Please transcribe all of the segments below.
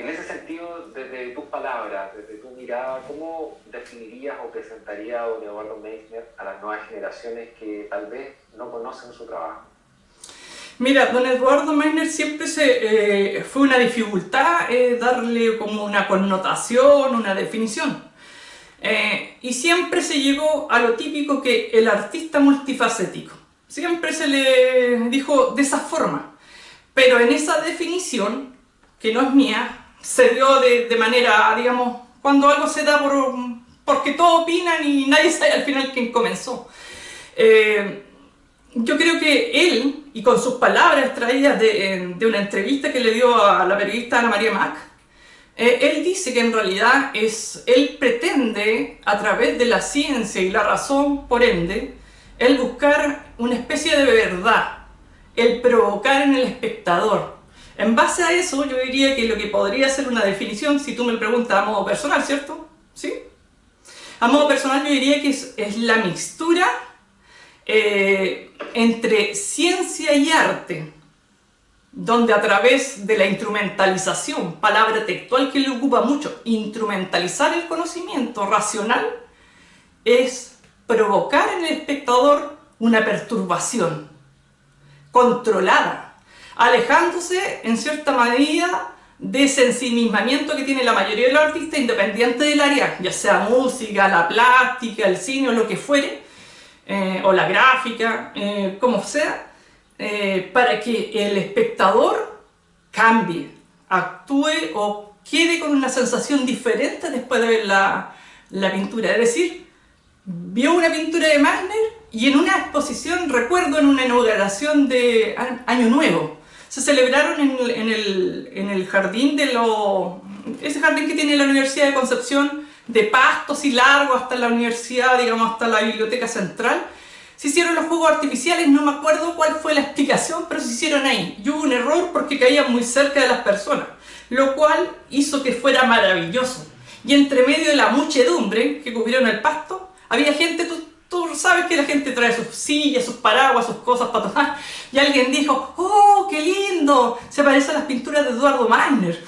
En ese sentido, desde tus palabras, desde tu mirada, ¿cómo definirías o presentarías a don Eduardo Meissner a las nuevas generaciones que tal vez no conocen su trabajo? Mira, don Eduardo Meissner siempre fue una dificultad darle como una connotación, una definición. Y siempre se llegó a lo típico que el artista multifacético. Siempre se le dijo de esa forma. Pero en esa definición, que no es mía, se dio de manera, digamos, cuando algo se da porque todos opinan y nadie sabe al final quién comenzó. Yo creo que él, y con sus palabras extraídas de una entrevista que le dio a la periodista Ana María Mac, él dice que en realidad él pretende, a través de la ciencia y la razón, por ende, él buscar una especie de verdad, el provocar en el espectador. En base a eso, yo diría que lo que podría ser una definición, si tú me preguntas a modo personal, ¿cierto? ¿Sí? A modo personal yo diría que es la mixtura entre ciencia y arte, donde a través de la instrumentalización, palabra textual que le ocupa mucho, instrumentalizar el conocimiento racional, es provocar en el espectador una perturbación controlada, alejándose en cierta medida de ese ensimismamiento que tiene la mayoría de los artistas independientes del área, ya sea música, la plástica, el cine o lo que fuere, o la gráfica, como sea, para que el espectador cambie, actúe o quede con una sensación diferente después de ver la pintura. Es decir, vio una pintura de Meissner y en una exposición, recuerdo en una inauguración de Año Nuevo, se celebraron en el jardín ese jardín que tiene la Universidad de Concepción, de pastos y largo hasta la universidad, digamos hasta la biblioteca central. Se hicieron los fuegos artificiales, no me acuerdo cuál fue la explicación, pero se hicieron ahí. Y hubo un error porque caían muy cerca de las personas, lo cual hizo que fuera maravilloso. Y entre medio de la muchedumbre que cubrieron el pasto, había gente, tú sabes que la gente trae sus sillas, sus paraguas, sus cosas para tomar, y alguien dijo, ¡oh, qué lindo! Se parece a las pinturas de Eduardo Meissner.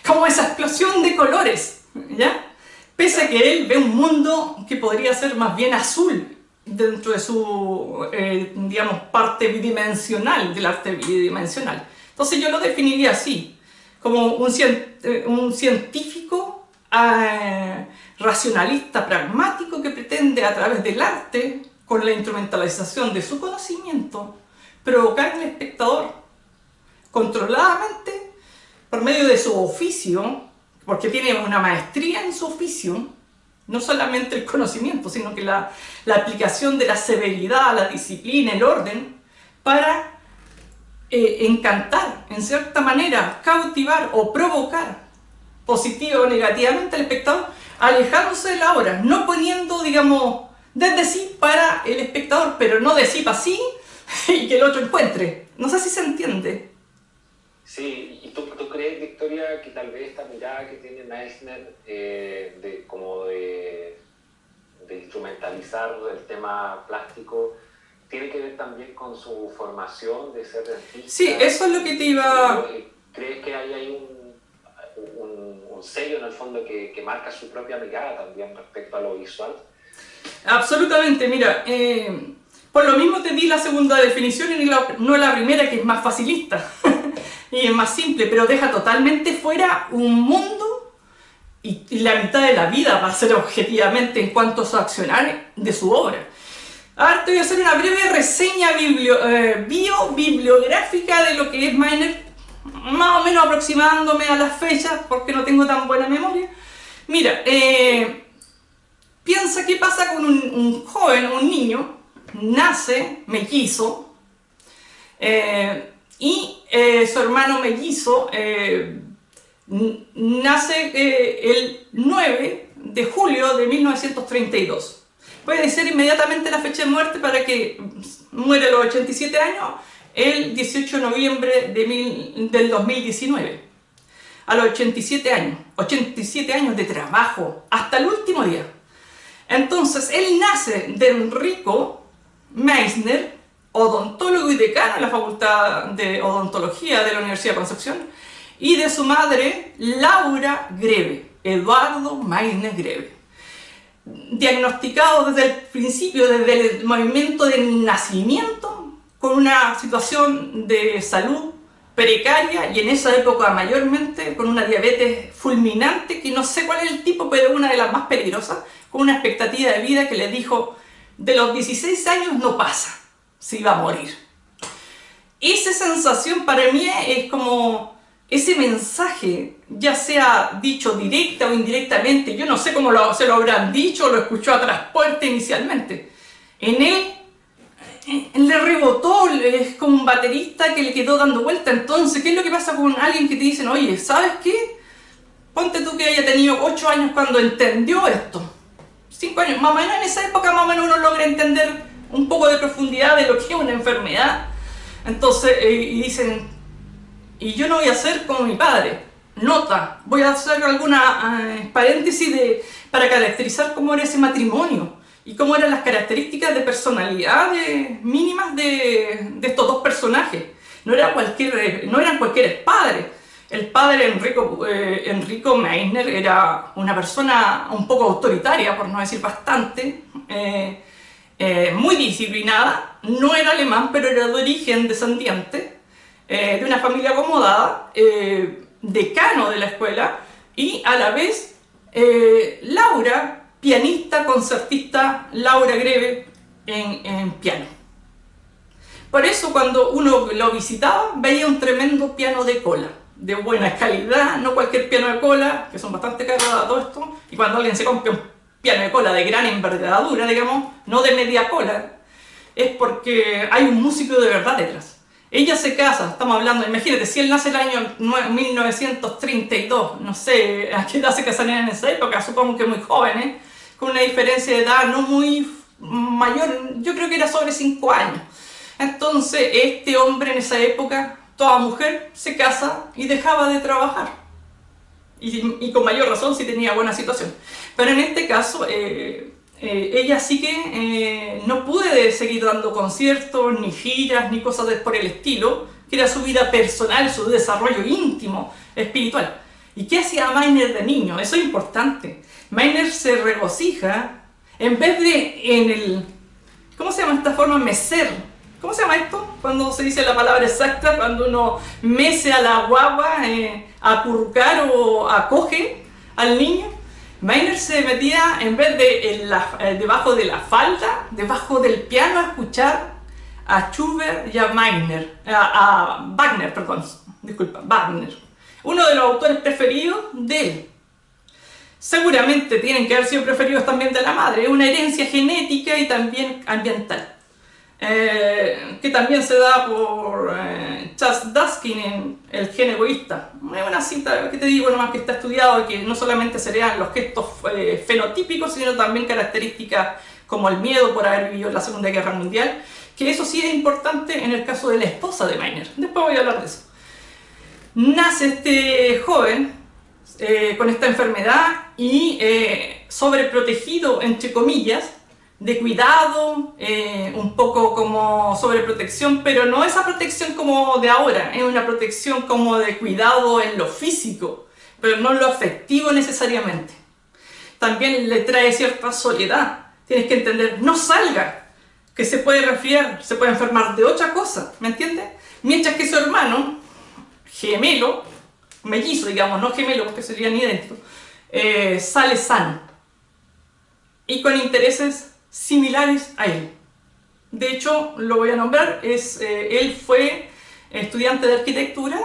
Como esa explosión de colores, ¿ya? Pese a que él ve un mundo que podría ser más bien azul dentro de su, digamos, parte bidimensional, del arte bidimensional. Entonces yo lo definiría así, como un científico racionalista, pragmático, que pretende a través del arte, con la instrumentalización de su conocimiento, provocar en el espectador controladamente, por medio de su oficio, porque tiene una maestría en su oficio, no solamente el conocimiento, sino que la aplicación de la severidad, la disciplina, el orden, para encantar, en cierta manera, cautivar o provocar positiva o negativamente al espectador, alejándose de la obra, no poniendo, digamos, desde sí para el espectador, pero no de sí para sí y que el otro encuentre. No sé si se entiende. Sí, ¿y tú crees, Victoria, que tal vez esta mirada que tiene Meissner de instrumentalizar el tema plástico tiene que ver también con su formación de ser artista? Sí, eso es lo que te iba... ¿Crees que hay ahí un sello en el fondo que marca su propia mirada también respecto a lo visual? Absolutamente, mira, por lo mismo te di la segunda definición y no la primera, que es más facilista y es más simple, pero deja totalmente fuera un mundo y la mitad de la vida, va a ser objetivamente en cuanto a su accionar de su obra. Ahora te voy a hacer una breve reseña bibliográfica de lo que es Meissner, más o menos aproximándome a las fechas porque no tengo tan buena memoria. Mira, piensa qué pasa con un joven, un niño, nace mellizo y su hermano mellizo nace el 9 de julio de 1932. Puede ser inmediatamente la fecha de muerte para que muere a los 87 años, el 18 de noviembre del 2019. A los 87 años de trabajo, hasta el último día. Entonces, él nace de Enrico Meissner, odontólogo y decano de la Facultad de Odontología de la Universidad de Concepción, y de su madre, Laura Grebe, Eduardo Meissner Grebe. Diagnosticado desde el principio, desde el momento del nacimiento, con una situación de salud precaria y en esa época mayormente con una diabetes fulminante, que no sé cuál es el tipo, pero una de las más peligrosas, con una expectativa de vida que le dijo de los 16 años no pasa, se iba a morir. Esa sensación para mí es como ese mensaje, ya sea dicho directa o indirectamente, yo no sé cómo se lo habrán dicho o lo escuchó a transporte inicialmente. En él le rebotó, es como un baterista que le quedó dando vuelta. Entonces, ¿qué es lo que pasa con alguien que te dicen, oye, ¿sabes qué? Ponte tú que haya tenido 8 años cuando entendió esto. 5 años, más o menos en esa época más o menos uno logra entender un poco de profundidad de lo que es una enfermedad. Entonces, y dicen, y yo no voy a hacer como mi padre. Nota, voy a hacer alguna paréntesis para caracterizar cómo era ese matrimonio y cómo eran las características de personalidad mínimas de estos dos personajes. No eran cualquier padre. El padre Enrico Meissner era una persona un poco autoritaria, por no decir bastante, muy disciplinada, no era alemán, pero era de origen descendiente, de una familia acomodada, decano de la escuela, y a la vez Laura, pianista, concertista, Laura Grebe en piano. Por eso cuando uno lo visitaba veía un tremendo piano de cola, de buena calidad, no cualquier piano de cola, que son bastante caros a todo esto, y cuando alguien se compra un piano de cola de gran envergadura, digamos, no de media cola, es porque hay un músico de verdad detrás. Ella se casa, estamos hablando, imagínate, si él nace el año 1932, no sé a qué edad se casarían en esa época, supongo que muy jóvenes, con una diferencia de edad no muy mayor, yo creo que era sobre 5 años. Entonces, este hombre en esa época, toda mujer, se casa y dejaba de trabajar. Y con mayor razón si tenía buena situación. Pero en este caso, ella sí que no pude seguir dando conciertos, ni giras, ni cosas por el estilo, que era su vida personal, su desarrollo íntimo, espiritual. ¿Y qué hacía Meissner de niño? Eso es importante. Meissner se regocija, en vez de ¿cómo se llama esta forma? Mecer. ¿Cómo se llama esto? Cuando se dice la palabra exacta, cuando uno mece a la guagua, acurrucar o acoge al niño. Meissner se metía, en vez de debajo de la falda, debajo del piano, a escuchar a Schubert y a Wagner, Wagner. Uno de los autores preferidos de él. Seguramente tienen que haber sido preferidos también de la madre. Es una herencia genética y también ambiental. Que también se da por Charles Duskin en El gen egoísta. Es una cita que te digo nomás que está estudiado, que no solamente serían los gestos fenotípicos, sino también características como el miedo por haber vivido la Segunda Guerra Mundial, que eso sí es importante en el caso de la esposa de Meissner. Después voy a hablar de eso. Nace este joven con esta enfermedad y sobreprotegido, entre comillas, de cuidado, un poco como sobreprotección, pero no esa protección como de ahora, es una protección como de cuidado en lo físico, pero no en lo afectivo necesariamente. También le trae cierta soledad, tienes que entender, no salga, que se puede resfriar, se puede enfermar de otra cosa, ¿me entiendes? Mientras que su hermano, gemelo, mellizo digamos, no gemelo porque serían idénticos, sale sano y con intereses similares a él. De hecho, lo voy a nombrar, él fue estudiante de arquitectura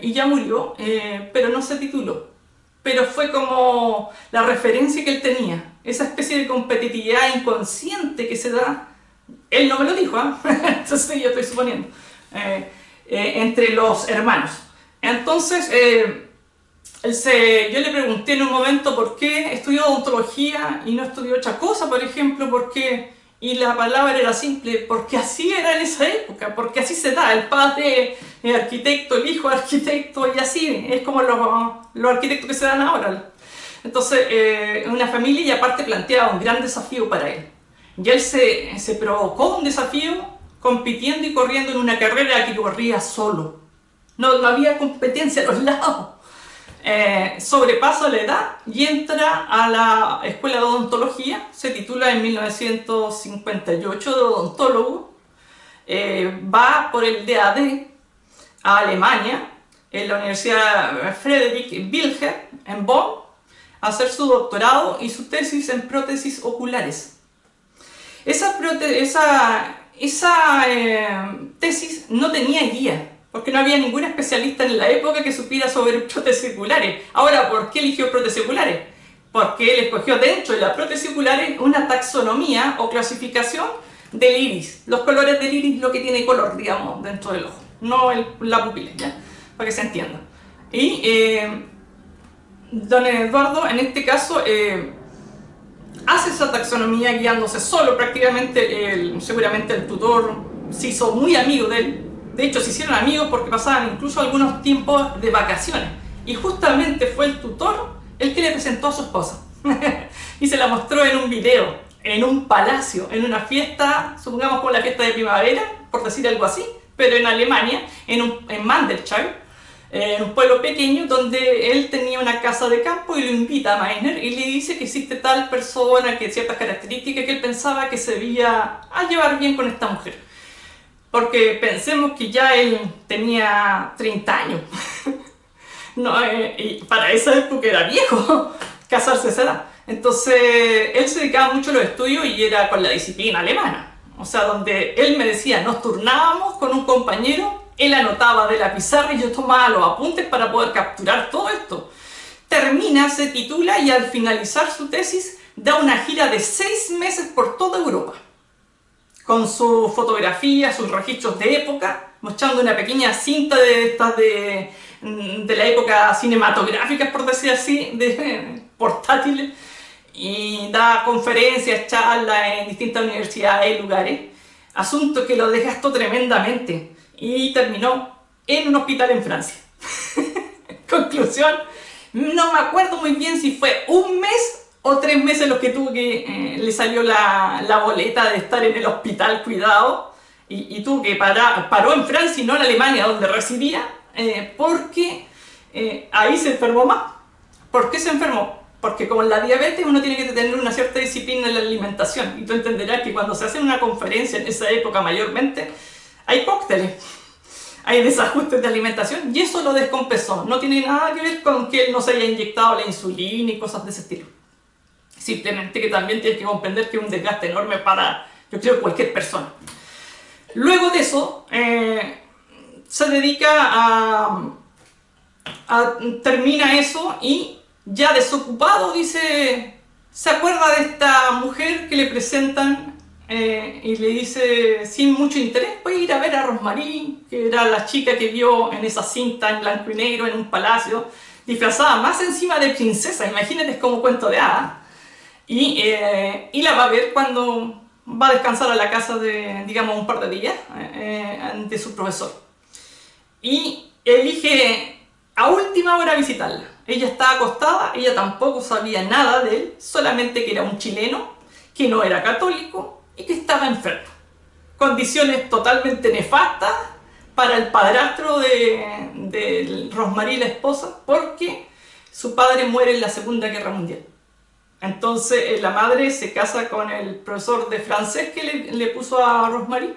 y ya murió, pero no se tituló. Pero fue como la referencia que él tenía, esa especie de competitividad inconsciente que se da, él no me lo dijo, entonces yo estoy suponiendo, entre los hermanos. Entonces, yo le pregunté en un momento por qué estudió odontología y no estudió otra cosa, por ejemplo, por qué, y la palabra era simple, porque así era en esa época, porque así se da, el padre es arquitecto, el hijo es arquitecto, y así, es como los arquitectos que se dan ahora. Entonces, una familia y aparte planteaba un gran desafío para él. Y él se provocó un desafío compitiendo y corriendo en una carrera que corría solo. No había competencia a los lados. Sobrepasa la edad y entra a la escuela de odontología, se titula en 1958 de odontólogo, va por el DAD a Alemania, en la Universidad Friedrich Wilhelm en Bonn, a hacer su doctorado y su tesis en prótesis oculares. Esa tesis no tenía guía, porque no había ningún especialista en la época que supiera sobre prótesis oculares. Ahora, ¿por qué eligió prótesis oculares? Porque él escogió dentro de la prótesis oculares una taxonomía o clasificación del iris. Los colores del iris, lo que tiene color, digamos, dentro del ojo, no la pupila, ¿ya? Para que se entienda. Y don Eduardo, en este caso, hace esa taxonomía guiándose solo prácticamente, seguramente el tutor se hizo muy amigo de él. De hecho, se hicieron amigos porque pasaban incluso algunos tiempos de vacaciones. Y justamente fue el tutor el que le presentó a su esposa. Y se la mostró en un video, en un palacio, en una fiesta, supongamos como la fiesta de primavera, por decir algo así, pero en Alemania, en Mandelscheid, en un pueblo pequeño donde él tenía una casa de campo y lo invita a Meissner y le dice que existe tal persona, que ciertas características que él pensaba que se veía a llevar bien con esta mujer. Porque pensemos que ya él tenía 30 años. No, y para esa época era viejo casarse a esa edad. Entonces él se dedicaba mucho a los estudios y era con la disciplina alemana. O sea, donde él me decía, nos turnábamos con un compañero, él anotaba de la pizarra y yo tomaba los apuntes para poder capturar todo esto. Termina, se titula y al finalizar su tesis da una gira de 6 meses por toda Europa, con su fotografía, sus registros de época, mostrando una pequeña cinta de estas de la época cinematográfica, por decir así, de portátiles, y da conferencias, charlas en distintas universidades y lugares, asunto que lo desgastó tremendamente y terminó en un hospital en Francia. Conclusión, no me acuerdo muy bien si fue un mes o 3 meses los que tuvo que le salió la boleta de estar en el hospital cuidado y tuvo que paró en Francia y no en Alemania donde residía, porque ahí se enfermó más. ¿Por qué se enfermó? Porque como en la diabetes uno tiene que tener una cierta disciplina en la alimentación y tú entenderás que cuando se hace una conferencia en esa época mayormente hay cócteles, hay desajustes de alimentación y eso lo descompensó. No tiene nada que ver con que él no se haya inyectado la insulina y cosas de ese estilo. Simplemente que también tienes que comprender que es un desgaste enorme para, yo creo, cualquier persona. Luego de eso, se dedica termina eso y ya desocupado dice, se acuerda de esta mujer que le presentan y le dice sin mucho interés, voy a ir a ver a Rosmarie, que era la chica que vio en esa cinta en blanco y negro en un palacio, disfrazada más encima de princesa, imagínate, es como cuento de hadas. Y la va a ver cuando va a descansar a la casa de, digamos, un par de días de su profesor. Y elige a última hora visitarla. Ella estaba acostada, ella tampoco sabía nada de él, solamente que era un chileno, que no era católico y que estaba enfermo. Condiciones totalmente nefastas para el padrastro de Rosmarie, la esposa, porque su padre muere en la Segunda Guerra Mundial. Entonces la madre se casa con el profesor de francés que le puso a Rosmarie.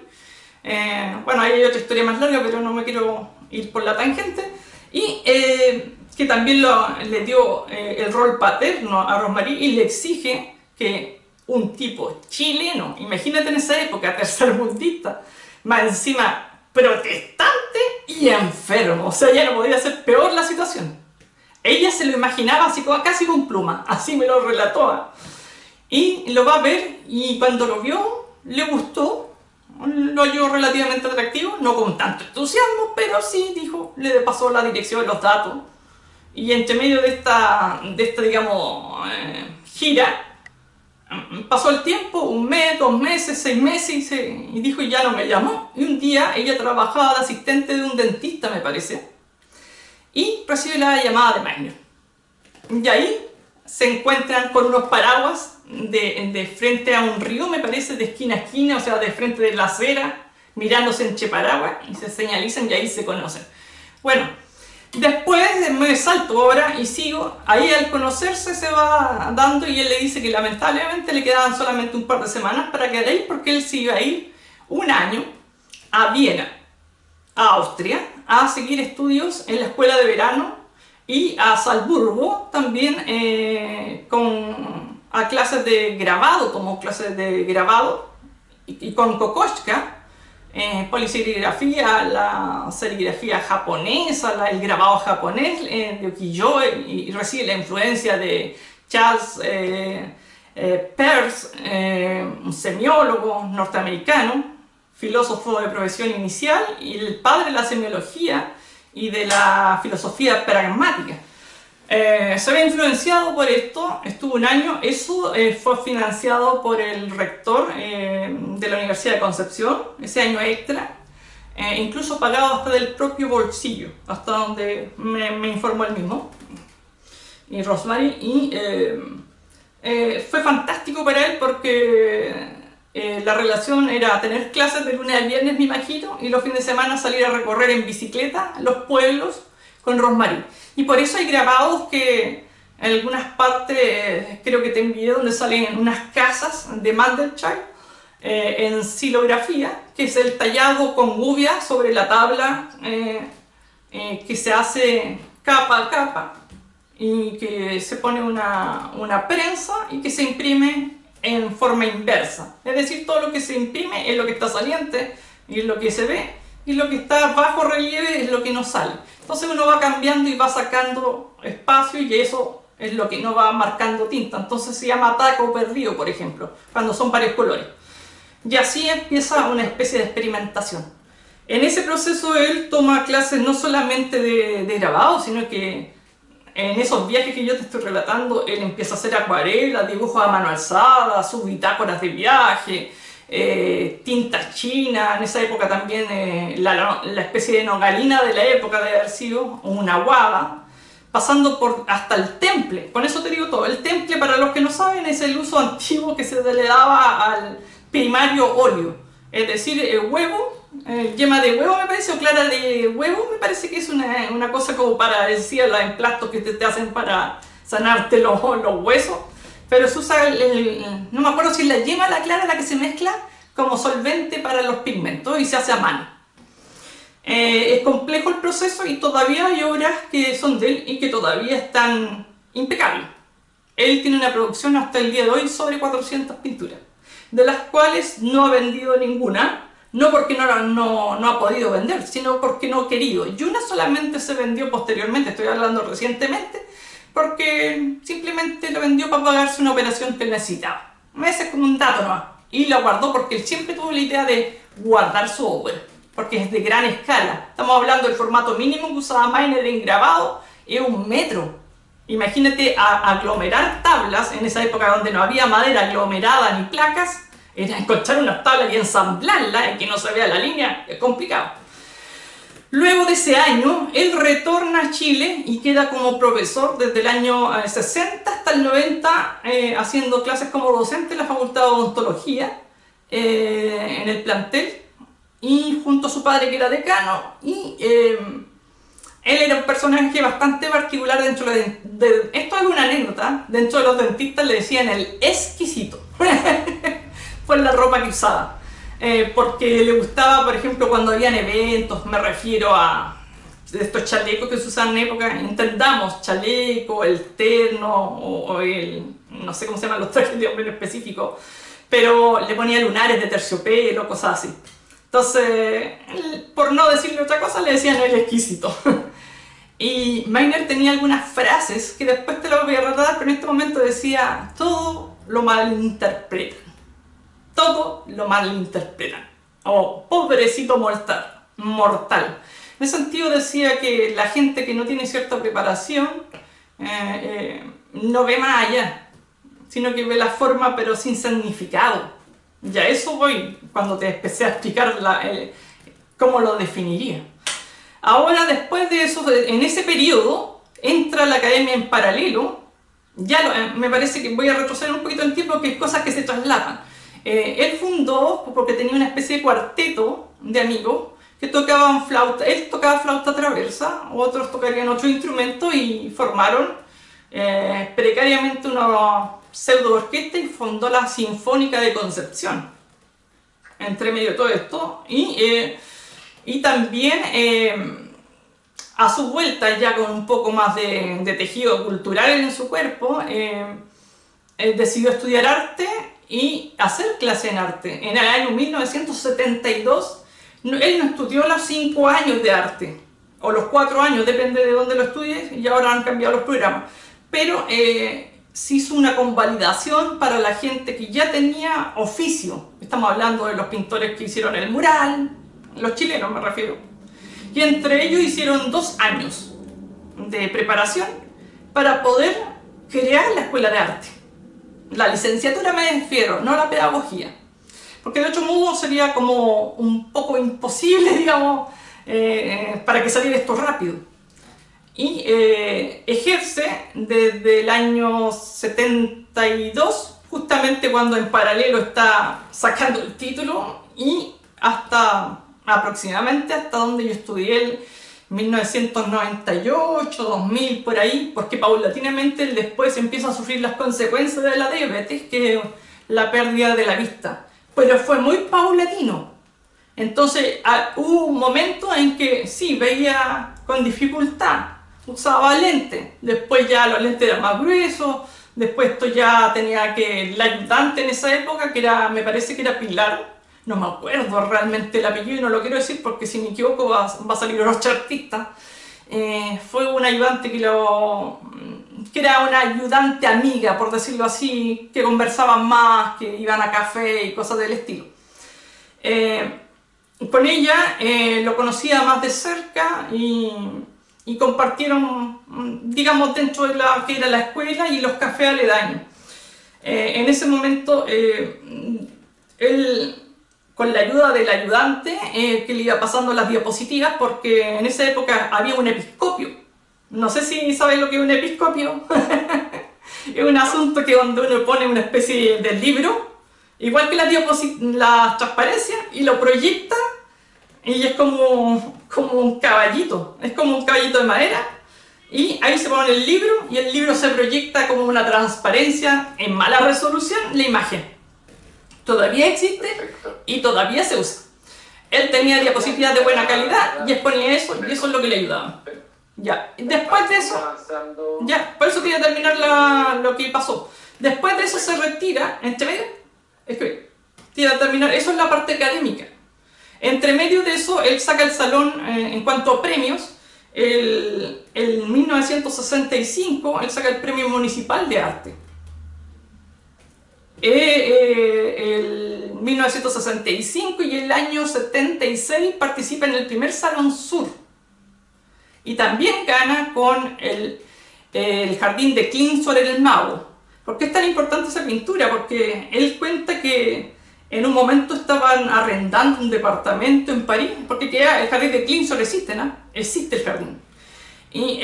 Bueno, ahí hay otra historia más larga, pero no me quiero ir por la tangente. Y que también le dio el rol paterno a Rosmarie y le exige que un tipo chileno, imagínate en esa época, tercermundista, más encima protestante y enfermo, o sea, ya no podía ser peor la situación. Ella se lo imaginaba así como casi con pluma, así me lo relató. Y lo va a ver y cuando lo vio, le gustó, lo halló relativamente atractivo, no con tanto entusiasmo, pero sí, dijo, le pasó la dirección, los datos. Y entre medio de esta digamos, gira, pasó el tiempo, 1 mes, 2 meses, 6 meses, y dijo, y ya no me llamó. Y un día ella trabajaba de asistente de un dentista, me parece, y recibe la llamada de Meissner. Y ahí se encuentran con unos paraguas de frente a un río, me parece, de esquina a esquina, o sea, de frente de la acera, mirándose entre paraguas, y se señalizan y ahí se conocen. Bueno, después me salto ahora y sigo. Ahí al conocerse se va dando y él le dice que lamentablemente le quedaban solamente un par de semanas para quedar ahí porque él se iba a ir un año a Viena, a Austria, a seguir estudios en la escuela de verano y a Salzburgo también a clases de grabado, como clases de grabado y con Kokoschka. Poliserigrafía, la serigrafía japonesa, el grabado japonés de ukiyo-e y recibe la influencia de Charles Peirce, un semiólogo norteamericano, filósofo de profesión inicial y el padre de la semiología y de la filosofía pragmática. Se había influenciado por esto, estuvo un año, eso fue financiado por el rector de la Universidad de Concepción, ese año extra, incluso pagado hasta del propio bolsillo, hasta donde me informó él mismo, y Rosemary, y fue fantástico para él porque la relación era tener clases de lunes a viernes, me imagino, y los fines de semana salir a recorrer en bicicleta los pueblos con Rosemary. Y por eso hay grabados que en algunas partes, creo que te envié, donde salen unas casas de Mandelschild en silografía, que es el tallado con gubia sobre la tabla que se hace capa a capa y que se pone una prensa y que se imprime en forma inversa. Es decir, todo lo que se imprime es lo que está saliente y es lo que se ve, y lo que está bajo relieve es lo que no sale. Entonces uno va cambiando y va sacando espacio y eso es lo que no va marcando tinta. Entonces se llama taco perdido, por ejemplo, cuando son varios colores. Y así empieza una especie de experimentación. En ese proceso él toma clases no solamente de grabado, sino que en esos viajes que yo te estoy relatando, él empieza a hacer acuarelas, dibujos a mano alzada, sus bitácoras de viaje, tinta china, en esa época también la especie de nogalina de la época de haber sido una guava, pasando por hasta el temple. Con eso te digo todo. El temple, para los que no saben, es el uso antiguo que se le daba al primario óleo, es decir, huevo, yema de huevo me parece, o clara de huevo me parece que es una cosa como para decir los emplastos que te hacen para sanarte los huesos. Pero se usa, no me acuerdo si es la yema o la clara la que se mezcla como solvente para los pigmentos y se hace a mano. Es complejo el proceso y todavía hay obras que son de él y que todavía están impecables. Él tiene una producción hasta el día de hoy sobre 400 pinturas, de las cuales no ha vendido ninguna, no porque no ha podido vender, sino porque no ha querido. Y una solamente se vendió posteriormente, estoy hablando recientemente, porque simplemente lo vendió para pagarse una operación que él necesitaba. Ese es como un dato nomás. Y lo guardó porque él siempre tuvo la idea de guardar su obra, porque es de gran escala. Estamos hablando del formato mínimo que usaba Miner en grabado, es 1 metro. Imagínate aglomerar tablas en esa época donde no había madera aglomerada ni placas, era encontrar unas tablas y ensamblarlas y que no se vea la línea, es complicado. Luego de ese año, él retorna a Chile y queda como profesor desde el año 60 hasta el 90, haciendo clases como docente en la Facultad de Odontología, en el plantel, y junto a su padre que era decano, y él era un personaje bastante particular dentro de esto es una anécdota, dentro de los dentistas le decían el exquisito, por la ropa que usaba. Porque le gustaba, por ejemplo, cuando habían eventos, me refiero a estos chalecos que se usaban en época, entendamos, chaleco, el terno o el, no sé cómo se llaman los trajes de hombre en específico, pero le ponía lunares de terciopelo, cosas así. Entonces, por no decirle otra cosa, le decían el exquisito. Y Miner tenía algunas frases que después te las voy a relatar, pero en este momento decía, todo lo malinterpretan. Todo lo malinterpretan. O pobrecito mortal. En ese sentido decía que la gente que no tiene cierta preparación no ve más allá, sino que ve la forma pero sin significado. Y a eso voy cuando te empecé a explicar cómo lo definiría. Ahora, después de eso, en ese periodo, entra a la academia en paralelo. Me parece que voy a retroceder un poquito en tiempo porque hay cosas que se traslapan. Él fundó, porque tenía una especie de cuarteto de amigos, que tocaban flauta. Él tocaba flauta traversa, otros tocarían otro instrumento y formaron precariamente una pseudo orquesta y fundó la Sinfónica de Concepción. Entre medio de todo esto, y también a su vuelta, ya con un poco más de tejido cultural en su cuerpo, decidió estudiar arte y hacer clase en arte. En el año 1972, él no estudió los 5 años de arte, o los 4 años, depende de dónde lo estudies, y ahora han cambiado los programas. Pero se hizo una convalidación para la gente que ya tenía oficio. Estamos hablando de los pintores que hicieron el mural, los chilenos me refiero. Y entre ellos hicieron 2 años de preparación para poder crear la escuela de arte. La licenciatura me refiero, no la pedagogía. Porque de otro modo sería como un poco imposible, digamos, para que saliera esto rápido. Y ejerce desde el año 72, justamente cuando en paralelo está sacando el título, y hasta aproximadamente hasta donde yo estudié el 1998, 2000, por ahí, porque paulatinamente él después empieza a sufrir las consecuencias de la diabetes, que es la pérdida de la vista. Pero fue muy paulatino. Entonces hubo un momento en que sí, veía con dificultad, usaba lentes, después ya los lentes eran más gruesos, después esto ya tenía que, la ayudante en esa época, que era, me parece que era Pilar, no me acuerdo realmente el apellido y no lo quiero decir porque si me equivoco va a salir los chartistas. Fue una ayudante que era una ayudante amiga, por decirlo así, que conversaban más, que iban a café y cosas del estilo. Con ella lo conocía más de cerca y compartieron, digamos, dentro de la que era la escuela y los cafés aledaños. En ese momento, él, con la ayuda del ayudante, que le iba pasando las diapositivas, porque en esa época había un episcopio. No sé si sabes lo que es un episcopio. Es un asunto que donde uno pone una especie de libro, igual que la transparencia, y lo proyecta, y es como un caballito, es como un caballito de madera, y ahí se pone el libro, y el libro se proyecta como una transparencia en mala resolución, la imagen. Todavía existe y todavía se usa. Él tenía diapositivas de buena calidad y exponía eso, y eso es lo que le ayudaba. Ya, después de eso, ya, por eso quería terminar lo que pasó. Después de eso se retira, entre medio, es que quería terminar, eso es la parte académica. Entre medio de eso, él saca el salón, en cuanto a premios, en 1965, él saca el premio municipal de arte. El 1965 y el año 76 participa en el primer Salón Sur. Y también gana con el jardín de Clinsor el Mago. ¿Por qué es tan importante esa pintura? Porque él cuenta que en un momento estaban arrendando un departamento en París, porque el jardín de Clinsor existe, ¿no? Existe el jardín. Y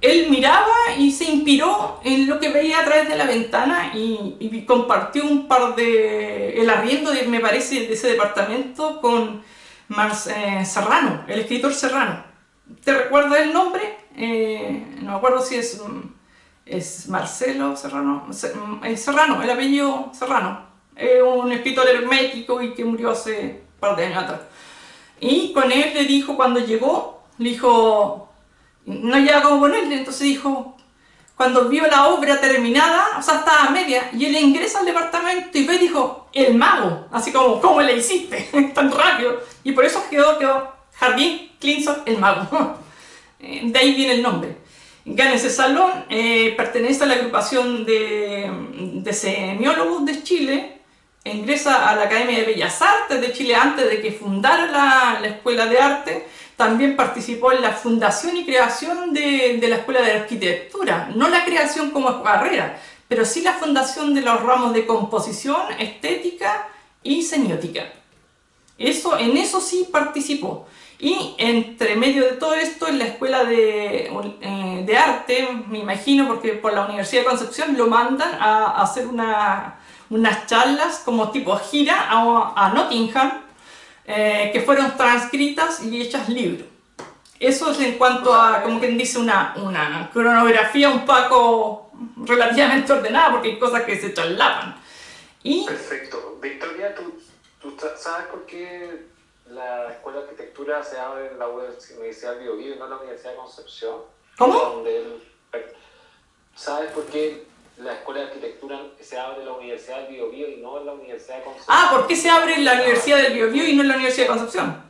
él miraba y se inspiró en lo que veía a través de la ventana y compartió el arriendo, me parece, de ese departamento con Serrano, el escritor Serrano. ¿Te recuerdas el nombre? No me acuerdo si es Marcelo Serrano. Serrano, el apellido Serrano. Es un escritor hermético y que murió hace un par de años atrás. Y con él le dijo, cuando llegó, le dijo, no llega como ponerle, entonces dijo, cuando vio la obra terminada, o sea, estaba a media, y él ingresa al departamento y ve, dijo, el mago, así como, ¿cómo le hiciste? Tan rápido. Y por eso quedó Jardín Clinsor el Mago. De ahí viene el nombre. Gana ese salón, pertenece a la agrupación de semiólogos de Chile, ingresa a la Academia de Bellas Artes de Chile antes de que fundara la Escuela de Arte. También participó en la fundación y creación de la Escuela de Arquitectura, no la creación como carrera, pero sí la fundación de los ramos de composición, estética y semiótica. En eso sí participó. Y entre medio de todo esto, en la Escuela de Arte, me imagino, porque por la Universidad de Concepción lo mandan a hacer unas charlas como tipo gira a Nottingham, que fueron transcritas y hechas libro. Eso es en cuanto a, como quien dice, una cronografía un poco relativamente ordenada, porque hay cosas que se traslapan. Perfecto. Victoria, ¿tú sabes por qué la Escuela de Arquitectura se abre en la Universidad de Biobío y no en la Universidad de Concepción? ¿Cómo? ¿Sabes por qué la Escuela de Arquitectura se abre en la Universidad del Biobío y no en la Universidad de Concepción? Ah, ¿por qué se abre en la Universidad del Biobío y no en la Universidad de Concepción?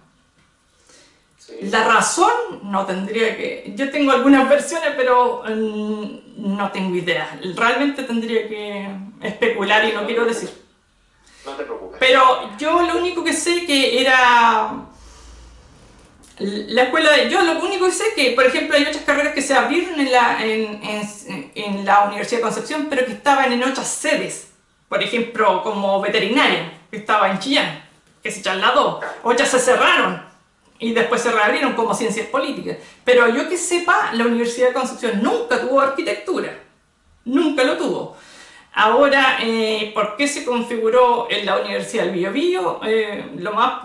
Sí. La razón no tendría que... Yo tengo algunas versiones, pero no tengo idea. Realmente tendría que especular y no quiero decir. No te preocupes. Pero yo lo único que sé que era... La escuela... Yo lo único que sé que, por ejemplo, hay otras carreras que se abrieron en la Universidad de Concepción, pero que estaban en otras sedes. Por ejemplo, como veterinaria, que estaba en Chillán, que se trasladó. Otras se cerraron y después se reabrieron como ciencias políticas. Pero yo que sepa, la Universidad de Concepción nunca tuvo arquitectura. Nunca lo tuvo. Ahora, ¿por qué se configuró en la Universidad del Biobío? Lo más...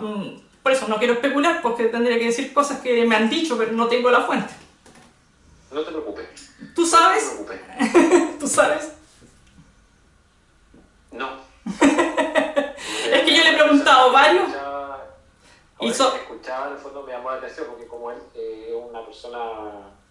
Por eso no quiero especular, porque tendría que decir cosas que me han dicho, pero no tengo la fuente. No te preocupes. ¿Tú sabes? No te preocupes. ¿Tú sabes? No. Es que yo le he preguntado a varios. Y escuchaba, en el fondo me llamó la atención, porque como él es una persona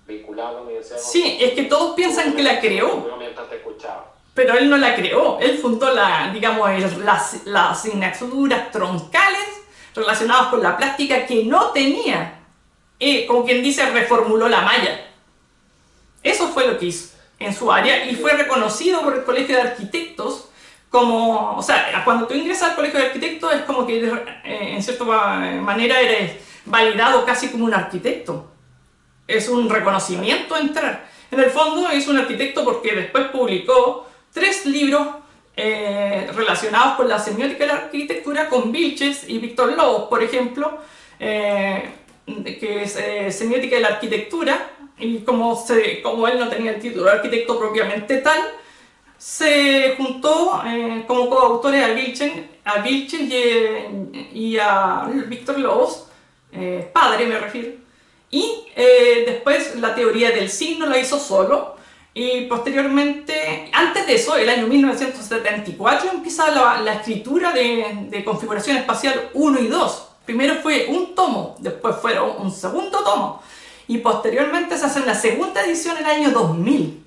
vinculada a la universidad. Sí, es que todos piensan que la creó. Mientras te escuchaba. Pero él no la creó. Él fundó las asignaturas troncales relacionadas con la plástica que no tenía. Como quien dice, reformuló la malla. Eso fue lo que hizo en su área y fue reconocido por el Colegio de Arquitectos como, o sea, cuando tú ingresas al Colegio de Arquitectos es como que en cierta manera eres validado casi como un arquitecto. Es un reconocimiento entrar. En el fondo es un arquitecto porque después publicó 3 libros relacionados con la semiótica de la arquitectura con Vilches y Víctor Lobos, por ejemplo, que es Semiótica de la Arquitectura, y como él no tenía el título de arquitecto propiamente tal, se juntó como coautores a Vilches y a Víctor Lobos, padre me refiero, y después la teoría del signo la hizo solo, y posteriormente, antes de eso, el año 1974, empieza la escritura de configuración espacial 1 y 2. Primero fue un tomo, después fueron un segundo tomo, y posteriormente se hace la segunda edición en el año 2000.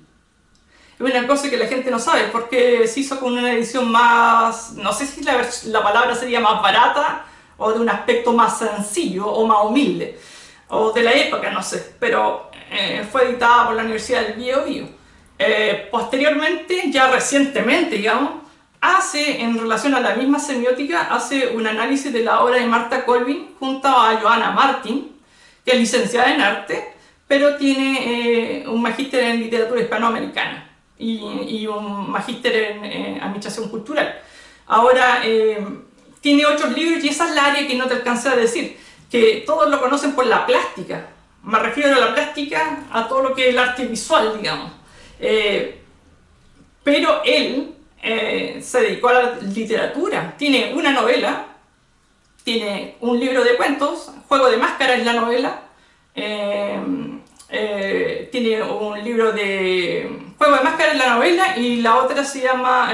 Es una cosa que la gente no sabe, porque se hizo con una edición más, no sé si la palabra sería más barata, o de un aspecto más sencillo, o más humilde, o de la época, no sé, pero fue editada por la Universidad del Biobío. Posteriormente, ya recientemente, digamos, en relación a la misma semiótica, hace un análisis de la obra de Marta Colvin junto a Johanna Martin, que es licenciada en arte, pero tiene un magíster en literatura hispanoamericana y un magíster en administración cultural. Ahora, tiene 8 libros y esa es la área que no te alcancé a decir, que todos lo conocen por la plástica. Me refiero a la plástica, a todo lo que es el arte visual, digamos. Pero él se dedicó a la literatura. Tiene una novela, tiene un libro de cuentos, Juego de Máscaras es la novela, tiene un libro de Juego de Máscaras es la novela y la otra se llama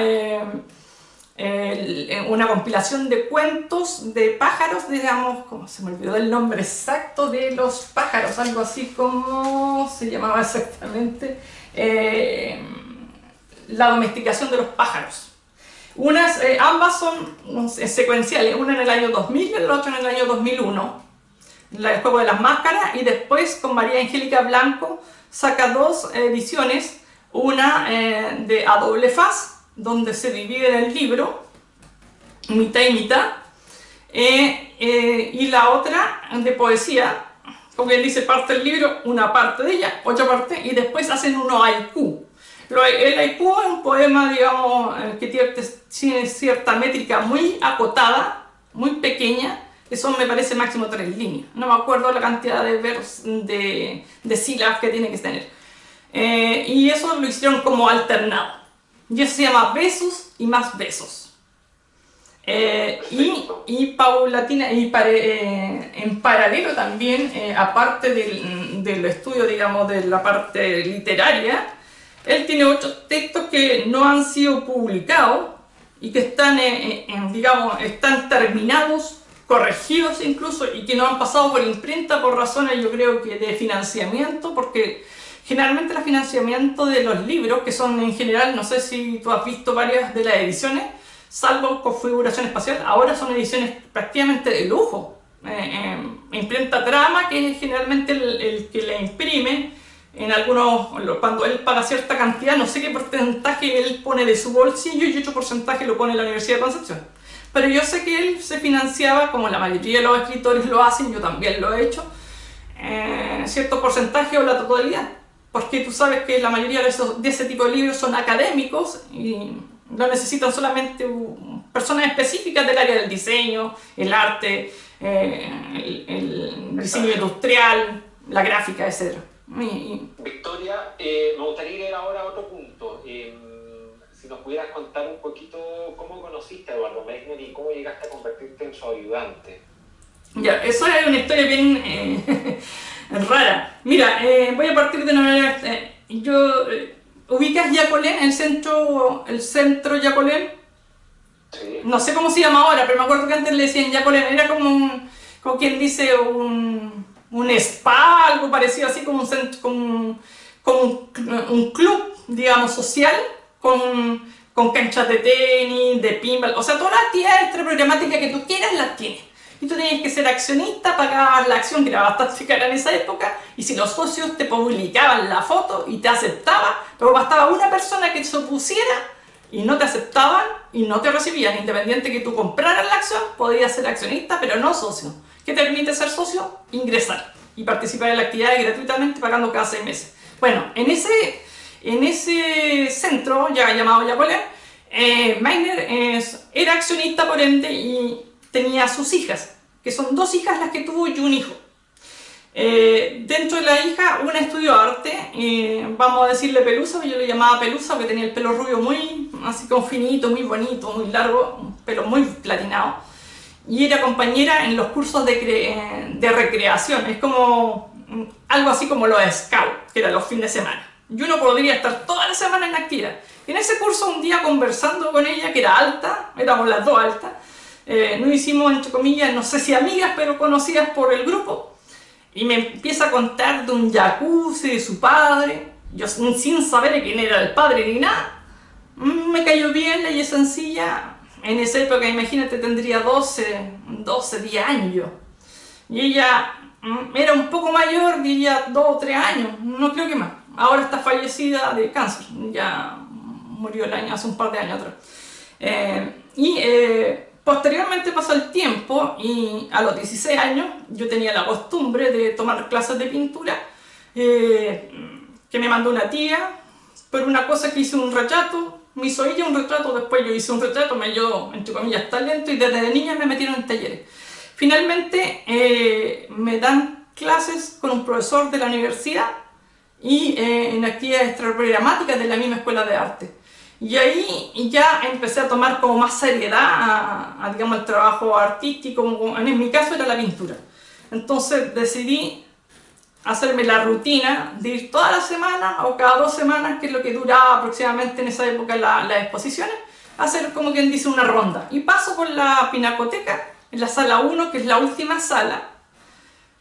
una compilación de cuentos de pájaros, digamos, como se me olvidó el nombre exacto de los pájaros, algo así como se llamaba exactamente, la domesticación de los pájaros. Ambas son secuenciales, una en el año 2000 y la otra en el año 2001, el Juego de las Máscaras, y después con María Angélica Blanco saca 2 ediciones, una de a doble faz, donde se divide el libro, mitad y mitad, y la otra de poesía, como quien dice, parte del libro, una parte de ella, otra parte, y después hacen uno haiku. El haiku es un poema, digamos, que tiene cierta métrica muy acotada, muy pequeña, que son, me parece, máximo 3 líneas. No me acuerdo la cantidad de sílabas que tiene que tener. Y eso lo hicieron como alternado. Y eso se llama Besos y más besos. Perfecto. Y paulatina, en paralelo también, aparte del estudio, digamos, de la parte literaria, él tiene otros textos que no han sido publicados y que están, digamos, están terminados, corregidos incluso, y que no han pasado por imprenta por razones, yo creo que de financiamiento, porque generalmente el financiamiento de los libros, que son en general, no sé si tú has visto varias de las ediciones, salvo configuración espacial, ahora son ediciones prácticamente de lujo. Imprenta Trama, que es generalmente el que le imprime, en algunos, cuando él paga cierta cantidad, no sé qué porcentaje él pone de su bolsillo y otro porcentaje lo pone la Universidad de Concepción. Pero yo sé que él se financiaba, como la mayoría de los escritores lo hacen, yo también lo he hecho, cierto porcentaje o la totalidad. Porque tú sabes que la mayoría de ese tipo de libros son académicos y no necesitan solamente personas específicas del área del diseño, el arte, el diseño industrial, la gráfica, etc. Victoria, me gustaría ir ahora a otro punto. Si nos pudieras contar un poquito cómo conociste a Eduardo Meixner y cómo llegaste a convertirte en su ayudante. Ya, eso es una historia bien rara. Mira, voy a partir de una manera. ¿Ubicas Yacolén, el centro Yacolén? Sí. No sé cómo se llama ahora, pero me acuerdo que antes le decían Yacolén. Era como quien dice, un spa, algo parecido así, como un centro, un club, digamos, social, con canchas de tenis, de pinball, o sea, todas las actividades extraprogramáticas que tú quieras las tienes. Y tú tenías que ser accionista, pagar la acción, que era bastante cara en esa época, y si los socios te publicaban la foto y te aceptaban, pero bastaba una persona que se opusiera y no te aceptaban y no te recibían, independiente que tú compraras la acción, podías ser accionista, pero no socio. ¿Qué te permite ser socio? Ingresar y participar en la actividad gratuitamente pagando cada 6 meses. Bueno, en ese centro, ya llamado Yacolén, Meixner era accionista por ende y tenía sus hijas, que son 2 hijas las que tuvo y un hijo. Dentro de la hija, una estudió arte, vamos a decirle Pelusa, yo le llamaba Pelusa porque tenía el pelo rubio muy, así como finito, muy bonito, muy largo, un pelo muy platinado. Y era compañera en los cursos de recreación, es como algo así como los scouts, que eran los fines de semana. Y uno podría estar toda la semana en actividad. Y en ese curso, un día conversando con ella, que era alta, éramos las 2 altas, nos hicimos, entre comillas, no sé si amigas, pero conocidas por el grupo. Y me empieza a contar de un jacuzzi, de su padre, yo sin saber quién era el padre ni nada. Me cayó bien, ella es sencilla. En esa época, imagínate, tendría 10 años yo. Y ella era un poco mayor, diría 2 o 3 años, no creo que más. Ahora está fallecida de cáncer, ya murió hace un par de años atrás. Posteriormente pasó el tiempo y a los 16 años yo tenía la costumbre de tomar clases de pintura que me mandó una tía por una cosa que hice un retrato. Me hizo ella un retrato, después yo hice un retrato, me dio, entre comillas, talento y desde niña me metieron en talleres. Finalmente me dan clases con un profesor de la universidad y en actividades extraprogramáticas de la misma escuela de arte. Y ahí ya empecé a tomar como más seriedad digamos, el trabajo artístico, en mi caso era la pintura. Entonces decidí hacerme la rutina de ir toda la semana o cada 2 semanas, que es lo que duraba aproximadamente en esa época las exposiciones, hacer como quien dice una ronda. Y paso por la pinacoteca, en la sala 1, que es la última sala,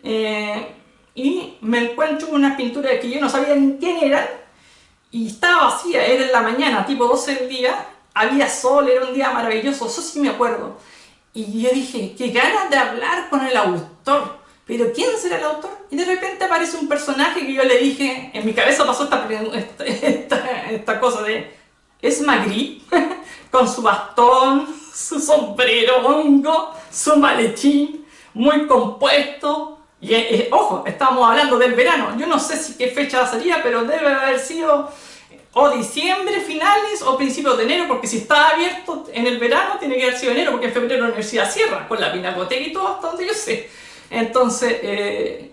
y me encuentro unas pinturas que yo no sabía ni quién eran, y estaba vacía, era en la mañana, tipo 12 del día, había sol, era un día maravilloso, eso sí me acuerdo. Y yo dije, qué ganas de hablar con el autor, pero ¿quién será el autor? Y de repente aparece un personaje que yo le dije, en mi cabeza pasó esta cosa de, ¿es Magritte? Con su bastón, su sombrero hongo, su maletín, muy compuesto. Y ojo, estábamos hablando del verano, yo no sé si qué fecha sería, pero debe haber sido o diciembre finales o principios de enero, porque si está abierto en el verano tiene que haber sido enero, porque en febrero la universidad cierra, con la pinacoteca y todo, hasta donde yo sé. Entonces,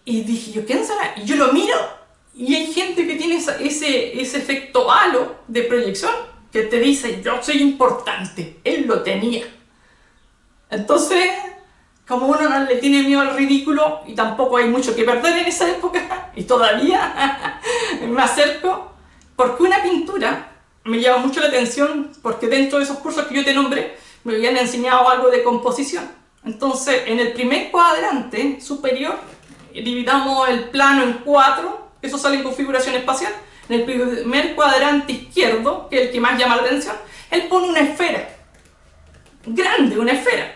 y dije yo, ¿quién será? Y yo lo miro y hay gente que tiene ese efecto halo de proyección, que te dice yo soy importante, él lo tenía. Entonces, como uno no le tiene miedo al ridículo y tampoco hay mucho que perder en esa época, y todavía me acerco, porque una pintura me llama mucho la atención, porque dentro de esos cursos que yo te nombré, me habían enseñado algo de composición. Entonces, en el primer cuadrante superior, dividamos el plano en 4, eso sale en configuración espacial. En el primer cuadrante izquierdo, que es el que más llama la atención, él pone una esfera, grande, una esfera.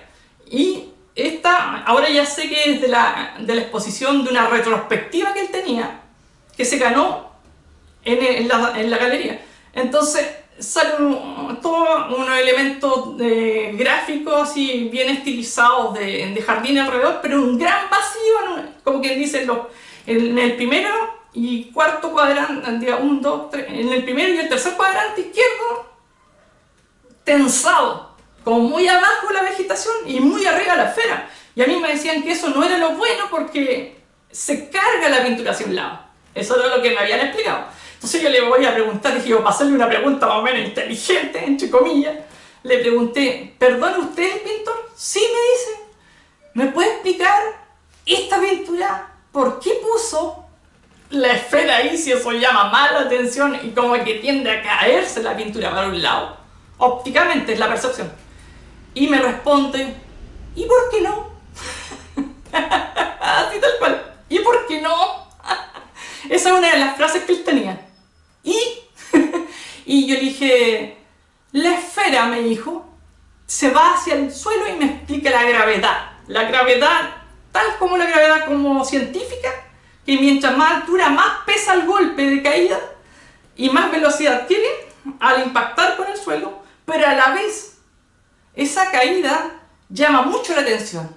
Y esta, ahora ya sé que es de la exposición de una retrospectiva que él tenía, que se ganó en la galería. Entonces salen todos unos elementos gráficos así bien estilizados de jardín alrededor, pero un gran vacío, como quien dice, en el primero y cuarto cuadrante, 1, 2, 3, en el primero y el tercer cuadrante izquierdo, tensado, como muy abajo la vegetación y muy arriba la esfera. Y a mí me decían que eso no era lo bueno porque se carga la pintura hacia un lado. Eso era lo que me habían explicado. Entonces yo le voy a preguntar, dije, para hacerle una pregunta más o menos inteligente, entre comillas, le pregunté, ¿perdona usted el pintor? Sí, me dice. ¿Me puede explicar esta pintura? ¿Por qué puso la esfera ahí si eso llama más la atención y como que tiende a caerse la pintura para un lado? Ópticamente es la percepción. Y me responde, ¿y por qué no? Así tal cual. ¿Y por qué no? Esa es una de las frases que él tenía. Y yo le dije, la esfera, me dijo, se va hacia el suelo y me explica la gravedad. La gravedad, tal como la gravedad como científica, que mientras más altura, más pesa el golpe de caída y más velocidad tiene al impactar con el suelo, pero a la vez esa caída llama mucho la atención,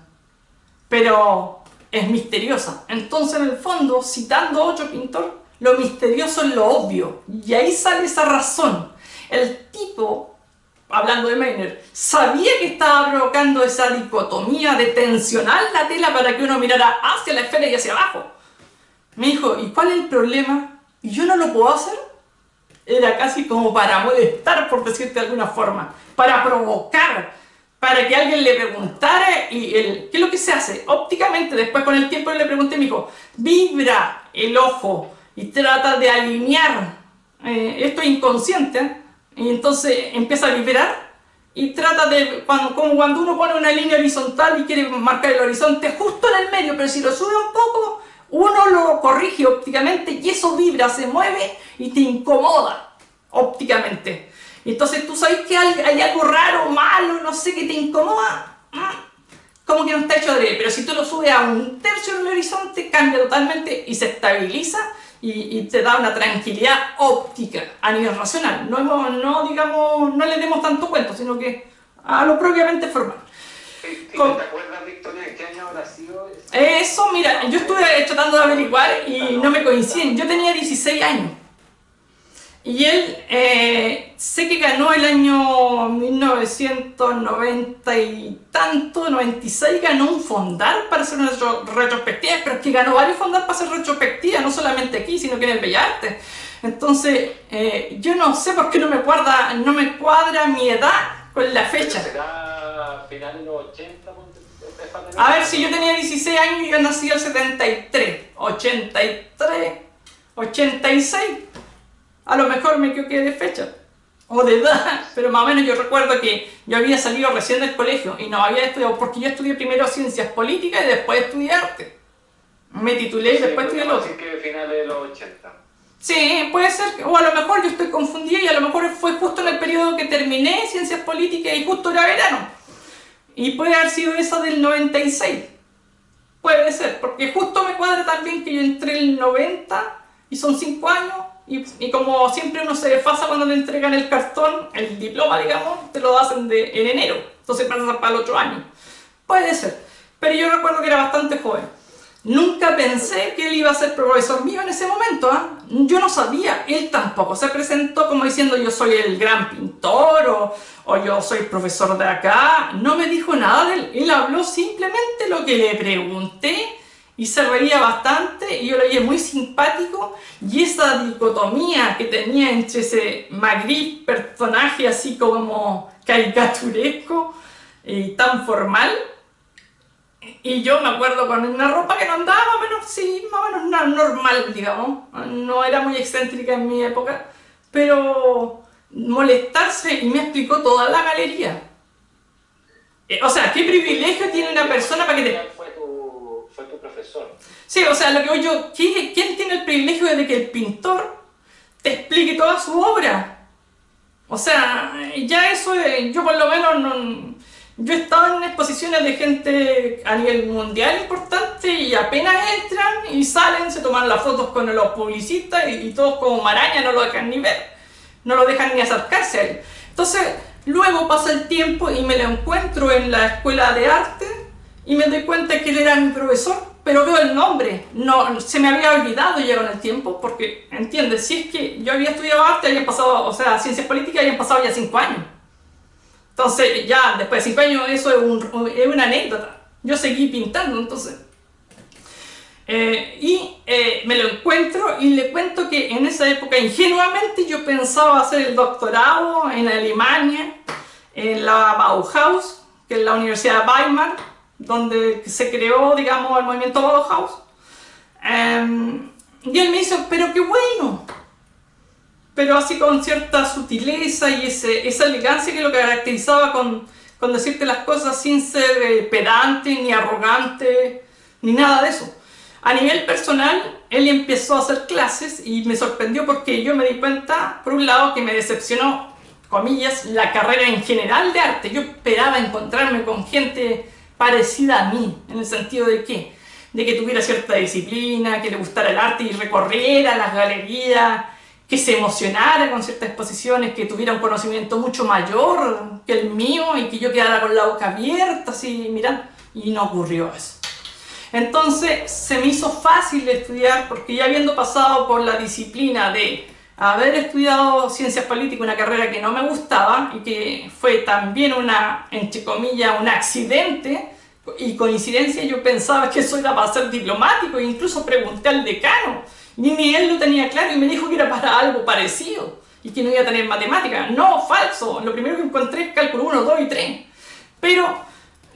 pero es misteriosa. Entonces, en el fondo, citando a otro pintor, lo misterioso es lo obvio, y ahí sale esa razón. El tipo, hablando de Meiner, sabía que estaba provocando esa dicotomía de tensionar la tela para que uno mirara hacia la esfera y hacia abajo. Me dijo, ¿y cuál es el problema? ¿Y yo no lo puedo hacer? Era casi como para molestar, por decirte de alguna forma, para provocar, para que alguien le preguntara. Y ¿qué es lo que se hace? Ópticamente, después con el tiempo le pregunté, me dijo, vibra el ojo y trata de alinear, esto es inconsciente, y entonces empieza a vibrar y trata de, como cuando uno pone una línea horizontal y quiere marcar el horizonte justo en el medio, pero si lo sube un poco, uno lo corrige ópticamente y eso vibra, se mueve y te incomoda ópticamente. Entonces tú sabes que hay algo raro, malo, no sé, que te incomoda, como que no está hecho adrede, pero si tú lo subes a un tercio del horizonte, cambia totalmente y se estabiliza y te da una tranquilidad óptica a nivel racional. No le demos tanto cuento, sino que a lo propiamente formal. ¿Te acuerdas, Victoria, en qué año habrá sido eso? Eso, mira, yo estuve tratando de averiguar y no me coinciden. Yo tenía 16 años. Y él, sé que ganó el año 1990 y tanto, 96, ganó un fondar para hacer una retrospectiva, pero es que ganó varios fondar para hacer retrospectiva, no solamente aquí, sino que en el Bellas Artes. Entonces, yo no sé por qué no me cuadra mi edad con la fecha. ¿Será final de los 80? A ver, si yo tenía 16 años y yo nací el 73, 83, 86. A lo mejor me equivoqué de fecha o de edad, pero más o menos yo recuerdo que yo había salido recién del colegio y no había estudiado, porque yo estudié primero ciencias políticas y después estudié arte. Me titulé y después estudié lo otro. Así que finales de los 80. Sí, puede ser, o a lo mejor yo estoy confundida y a lo mejor fue justo en el periodo que terminé ciencias políticas y justo era verano. Y puede haber sido esa del 96. Puede ser, porque justo me cuadra también que yo entré en el 90 y son 5 años. Y como siempre uno se desfasa cuando te entregan el cartón, el diploma, digamos, te lo hacen en enero. Entonces pasa para el otro año. Puede ser. Pero yo recuerdo que era bastante joven. Nunca pensé que él iba a ser profesor mío en ese momento, ¿eh? Yo no sabía, él tampoco se presentó como diciendo yo soy el gran pintor o yo soy profesor de acá. No me dijo nada de él, él habló simplemente lo que le pregunté y se reía bastante y yo lo veía muy simpático, y esa dicotomía que tenía entre ese Magritte, personaje así como caricaturesco y tan formal, y yo me acuerdo con una ropa que no andaba más o menos, sí, más o menos normal, digamos, no era muy excéntrica en mi época, pero molestarse, y me explicó toda la galería. O sea, ¿qué privilegio tiene una persona para que te... Fue tu profesor. Sí, o sea, lo que voy yo, ¿quién tiene el privilegio de que el pintor te explique toda su obra? O sea, ya eso, yo por lo menos no... Yo he estado en exposiciones de gente a nivel mundial importante y apenas entran y salen, se toman las fotos con los publicistas y todos como maraña no lo dejan ni ver, no lo dejan ni acercarse a él. Entonces, luego pasa el tiempo y me lo encuentro en la escuela de arte y me doy cuenta que él era mi profesor, pero veo el nombre, no, se me había olvidado ya con el tiempo, porque, ¿entiendes? Si es que yo había estudiado arte, habían pasado, o sea, ciencias políticas, habían pasado ya 5 años. Entonces, ya después de 5 años, eso es una anécdota. Yo seguí pintando, entonces. Me lo encuentro y le cuento que en esa época, ingenuamente, yo pensaba hacer el doctorado en Alemania, en la Bauhaus, que es la Universidad de Weimar, donde se creó, digamos, el movimiento Bauhaus. Y él me dice, pero qué bueno. Pero así con cierta sutileza y esa elegancia que lo caracterizaba con decirte las cosas sin ser pedante, ni arrogante, ni nada de eso. A nivel personal, él empezó a hacer clases y me sorprendió porque yo me di cuenta, por un lado, que me decepcionó, comillas, la carrera en general de arte. Yo esperaba encontrarme con gente parecida a mí, en el sentido de que tuviera cierta disciplina, que le gustara el arte y recorriera las galerías, que se emocionara con ciertas exposiciones, que tuviera un conocimiento mucho mayor que el mío y que yo quedara con la boca abierta, así mirando, y no ocurrió eso. Entonces se me hizo fácil estudiar, porque ya habiendo pasado por la disciplina de haber estudiado ciencias políticas, una carrera que no me gustaba y que fue también una, entre comillas, un accidente y coincidencia, yo pensaba que eso era para ser diplomático e incluso pregunté al decano. Ni él lo tenía claro y me dijo que era para algo parecido y que no iba a tener matemáticas. No, falso. Lo primero que encontré es cálculo 1, 2 y 3. Pero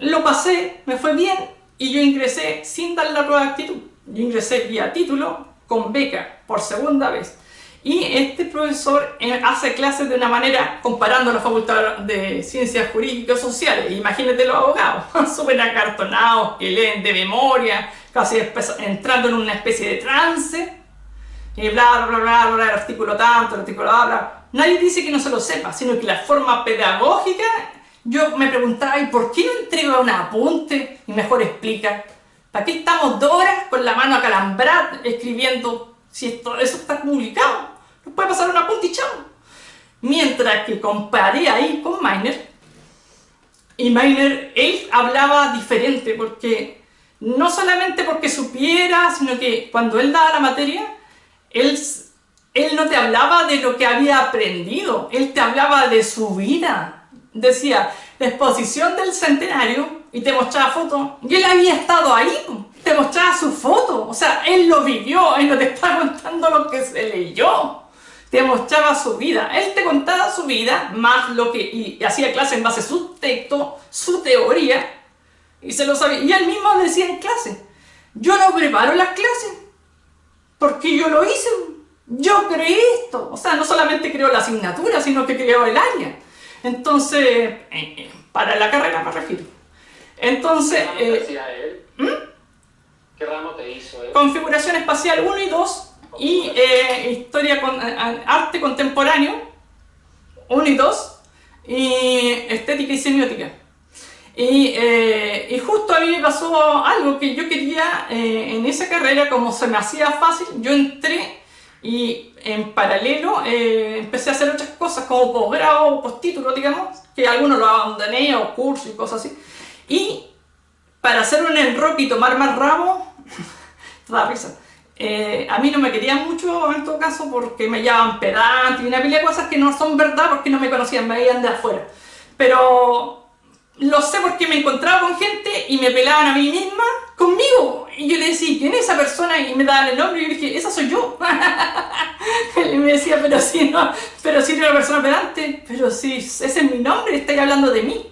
lo pasé, me fue bien y yo ingresé sin dar la prueba de actitud. Yo ingresé vía título con beca por segunda vez. Y este profesor hace clases de una manera comparando la Facultad de Ciencias Jurídicas Sociales. Imagínate los abogados, súper acartonados, que leen de memoria, casi entrando en una especie de trance. Y bla, bla, bla, bla, el artículo tanto, el artículo bla, bla. Nadie dice que no se lo sepa, sino que la forma pedagógica, yo me preguntaba, ¿y por qué no entrega un apunte y mejor explica? ¿Para qué estamos 2 horas con la mano acalambrada escribiendo si eso está publicado? No puede pasar un apunte y chao. Mientras que comparé ahí con Meiner, y Meiner, él hablaba diferente, porque no solamente porque supiera, sino que cuando él daba la materia, él no te hablaba de lo que había aprendido, él te hablaba de su vida. Decía, la exposición del centenario, y te mostraba fotos, y él había estado ahí, te mostraba su foto, o sea, él lo vivió, él no te está contando lo que se leyó, te mostraba su vida, él te contaba su vida, más lo que, y hacía clase en base a su texto, su teoría, y se lo sabía, y él mismo decía en clase, yo no preparo las clases, porque yo lo hice, yo creé esto, o sea, no solamente creó la asignatura, sino que creó el área. Entonces, para la carrera me refiero. Entonces, ¿qué ramo te hacía él? ¿Qué ramo te hizo él? Configuración espacial 1 y 2 y arte contemporáneo 1 y 2 y estética y semiótica. Y justo a mí me pasó algo que yo quería en esa carrera, como se me hacía fácil, yo entré y en paralelo empecé a hacer otras cosas como posgrado o postítulo, digamos, que algunos lo abandoné o curso y cosas así. Y para hacer un enroque y tomar más ramos, da risa. A mí no me querían mucho en todo caso porque me llamaban pedante y una pila de cosas que no son verdad porque no me conocían, me veían de afuera. Pero lo sé porque me encontraba con gente y me pelaban a mí misma conmigo Y yo le decía, ¿quién es esa persona? Y me daban el nombre y yo le dije, esa soy yo. Y me decía, pero si no eres una persona pedante, pero si ese es mi nombre, estáis hablando de mí.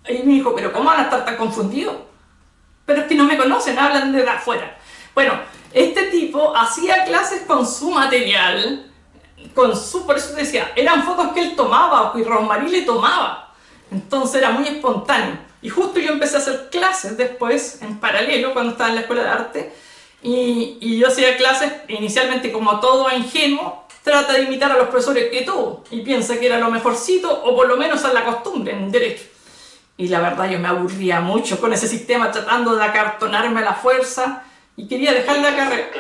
Y me dijo, pero ¿cómo van a estar tan confundidos? Pero es que no me conocen, hablan de afuera. Bueno, este tipo hacía clases con su material, por eso te decía, eran fotos que él tomaba o que Rosmarie le tomaba. Entonces era muy espontáneo. Y justo yo empecé a hacer clases después, en paralelo, cuando estaba en la escuela de arte. Y yo hacía clases, inicialmente como todo ingenuo, trata de imitar a los profesores que tuvo. Y piensa que era lo mejorcito, o por lo menos es la costumbre en derecho. Y la verdad yo me aburría mucho con ese sistema, tratando de acartonarme a la fuerza. Y quería dejar la carrera.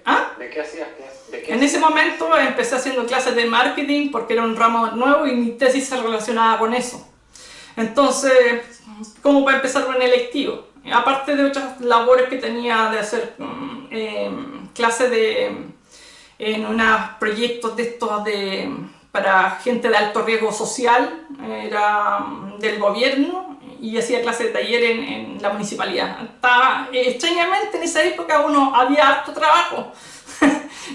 ¿Ah? ¿De qué hacías clases? En ese momento empecé haciendo clases de marketing porque era un ramo nuevo y mi tesis se relacionaba con eso. Entonces, como para empezar con el electivo. Aparte de otras labores que tenía de hacer clases en unos proyectos de estos para gente de alto riesgo social, era del gobierno, y hacía clases de taller en la municipalidad. Extrañamente en esa época había harto trabajo.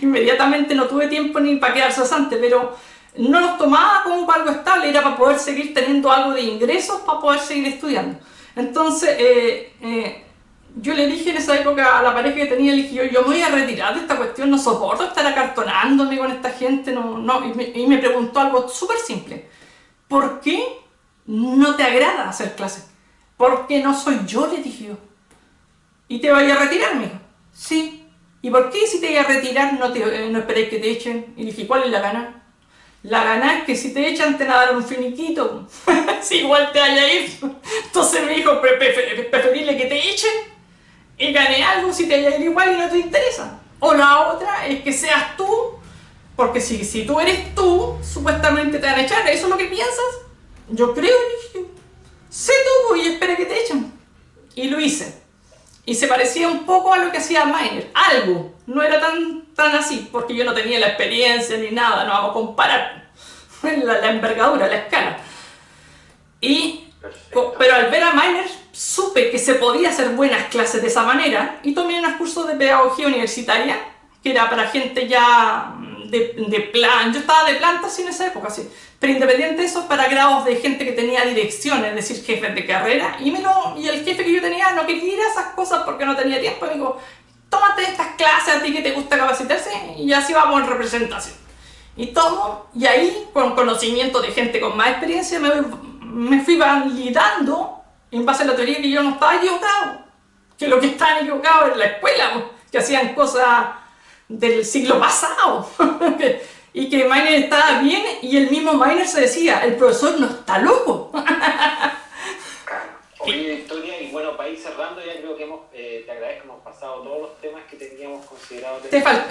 Inmediatamente no tuve tiempo ni para quedar cesante, pero no los tomaba como para algo estable, era para poder seguir teniendo algo de ingresos, para poder seguir estudiando. Entonces, yo le dije en esa época a la pareja que tenía, le dije yo me voy a retirar de esta cuestión, no soporto estar acartonándome con esta gente, y me preguntó algo súper simple. ¿Por qué no te agrada hacer clases? Porque no soy yo, le dije yo. ¿Y te vas a retirar, me dijo? Sí. ¿Y por qué si te vas a retirar no esperéis que te echen? Y le dije, ¿cuál es la gana? La gana es que si te echan te van a dar un finiquito. Si igual te vaya a ir. Entonces me dijo, preferible que te echen y gane algo si te vaya a ir igual y no te interesa. O la otra es que seas tú, porque si tú eres tú, supuestamente te van a echar. ¿Eso es lo que piensas? Yo creo, dije, sé tú y espera que te echen. Y lo hice. Y se parecía un poco a lo que hacía Miner. Algo. No era tan así, porque yo no tenía la experiencia ni nada. No vamos a comparar la envergadura, la escala. Pero al ver a Miner, supe que se podía hacer buenas clases de esa manera. Y tomé unos cursos de pedagogía universitaria, que era para gente ya de plan. Yo estaba de plantas en esa época, sí. Pero independiente de eso, para grados de gente que tenía dirección, es decir, jefes de carrera. Y el jefe que yo tenía no quería ir a esas cosas porque no tenía tiempo. Me dijo, tómate estas clases a ti que te gusta capacitarse y así vamos en representación. Y tomo, y ahí, con conocimiento de gente con más experiencia, me fui validando en base a la teoría que yo no estaba equivocado. Que lo que estaban equivocados era la escuela, que hacían cosas del siglo pasado. Y que Miner estaba bien, y el mismo Miner se decía, el profesor no está loco. Oye, Victoria, y bueno, para ir cerrando, ya creo que te agradezco, hemos pasado todos los temas que teníamos considerados.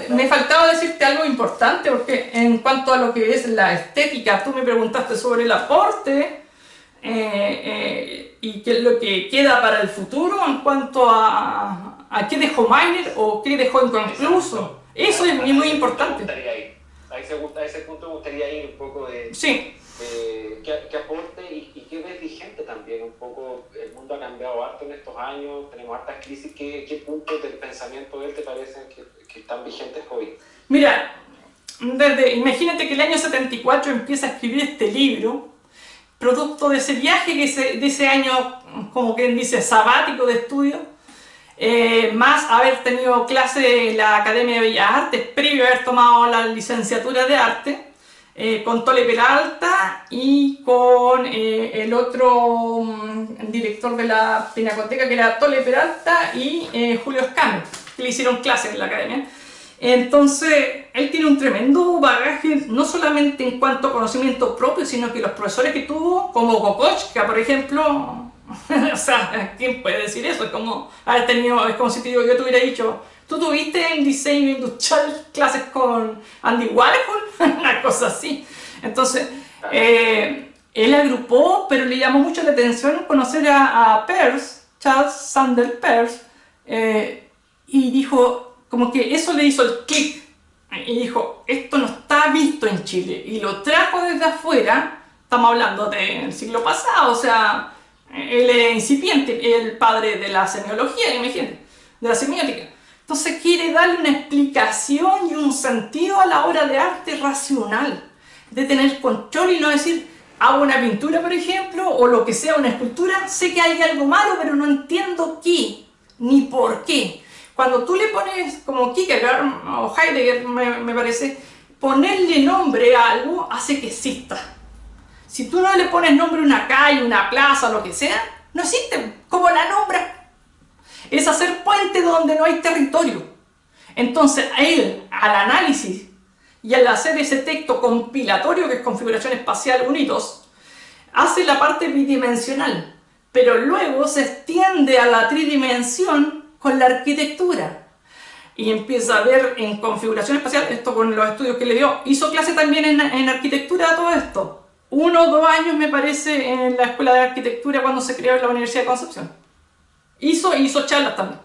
Me faltaba decirte algo importante, porque en cuanto a lo que es la estética, tú me preguntaste sobre el aporte y qué es lo que queda para el futuro en cuanto a qué dejó Miner o qué dejó inconcluso. Eso es muy importante. A ese punto me gustaría ir un poco de... Sí. ¿Qué aporte y qué ves vigente también? Un poco, el mundo ha cambiado harto en estos años, tenemos hartas crisis. ¿Qué puntos del pensamiento de él te parecen que están vigentes hoy? Mira, imagínate que el año 74 empieza a escribir este libro, producto de ese viaje, de ese año, como quien dice, sabático de estudio, más haber tenido clase en la Academia de Bellas Artes, previo a haber tomado la licenciatura de arte, con Tole Peralta y con el otro director de la Pinacoteca, que era Tole Peralta, y Julio Escano, que le hicieron clases en la academia. Entonces, él tiene un tremendo bagaje, no solamente en cuanto a conocimiento propio, sino que los profesores que tuvo, como Kokoschka, por ejemplo, o sea, ¿quién puede decir eso? Es como si yo te hubiera dicho, ¿tú tuviste en diseño industrial clases con Andy Warhol? Una cosa así. Entonces, él agrupó, pero le llamó mucho la atención conocer a Peirce, Charles Sanders Peirce, y dijo, como que eso le hizo el clic, y dijo, esto no está visto en Chile, y lo trajo desde afuera. Estamos hablando del siglo pasado, o sea, Él es incipiente, el padre de la semiología, imagínate, de la semiótica. Entonces quiere darle una explicación y un sentido a la obra de arte racional, de tener control y no decir, hago una pintura, por ejemplo, o lo que sea, una escultura, sé que hay algo malo, pero no entiendo qué, ni por qué. Cuando tú le pones, como Kierkegaard o Heidegger, me parece, ponerle nombre a algo hace que exista. Si tú no le pones nombre a una calle, una plaza, lo que sea, no existe. ¿Cómo la nombras? Es hacer puente donde no hay territorio. Entonces, él, al análisis y al hacer ese texto compilatorio que es configuración espacial unidos, hace la parte bidimensional, pero luego se extiende a la tridimensión con la arquitectura. Y empieza a ver en configuración espacial, esto con los estudios que le dio, hizo clase también en arquitectura todo esto. 1 o 2 años me parece en la Escuela de Arquitectura cuando se creó en la Universidad de Concepción. Hizo charlas también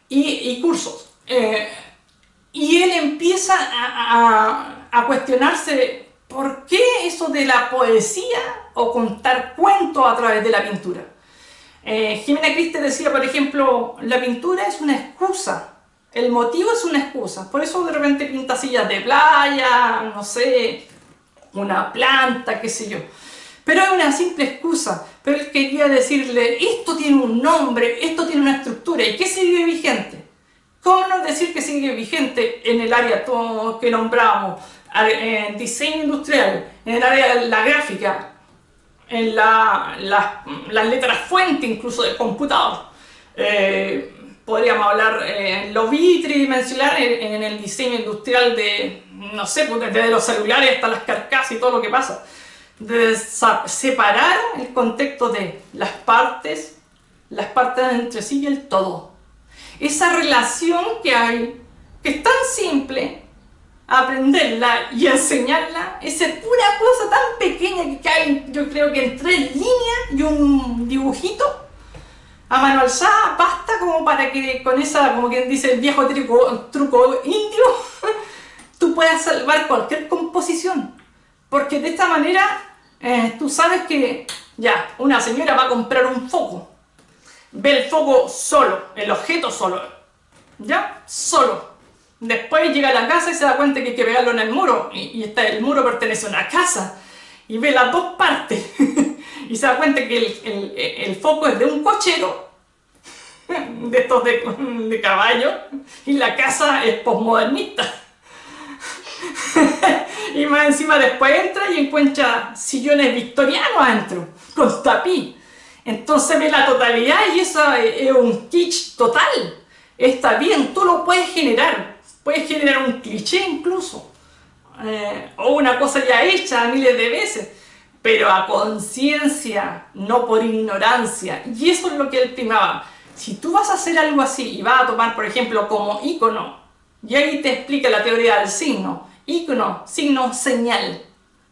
y cursos. Y él empieza a cuestionarse por qué eso de la poesía o contar cuentos a través de la pintura. Jimena Criste decía, por ejemplo, la pintura es una excusa, el motivo es una excusa, por eso de repente pinta sillas de playa, no sé, una planta, qué sé yo. Pero es una simple excusa. Pero él quería decirle, esto tiene un nombre, esto tiene una estructura, ¿y qué sigue vigente? ¿Cómo no decir que sigue vigente en el área que nombramos, en diseño industrial, en el área de la gráfica, en las letras fuente incluso del computador? Podríamos hablar en lo bitridimensional, en el diseño industrial de, no sé, desde los celulares hasta las carcasas y todo lo que pasa. De separar el contexto de las partes entre sí y el todo. Esa relación que hay, que es tan simple, aprenderla y enseñarla, esa pura cosa tan pequeña que cae, yo creo que en 3 líneas y un dibujito a mano alzada, basta como para que con esa, como quien dice el viejo truco indio, tú puedas salvar cualquier composición. Porque de esta manera tú sabes que ya, una señora va a comprar un foco, ve el foco solo, el objeto solo, ya, solo. Después llega a la casa y se da cuenta que hay que pegarlo en el muro, y el muro pertenece a una casa, y ve las 2 partes, y se da cuenta que el foco es de un cochero, de estos de caballo, y la casa es posmodernista. Y más encima después entra y encuentra sillones victorianos adentro, con tapiz. Entonces ve la totalidad y eso es un kitsch total. Está bien, tú lo puedes generar un cliché incluso, o una cosa ya hecha miles de veces, pero a conciencia, no por ignorancia. Y eso es lo que él primaba. Si tú vas a hacer algo así y vas a tomar, por ejemplo, como ícono, y ahí te explica la teoría del signo. Ícono, signo, señal.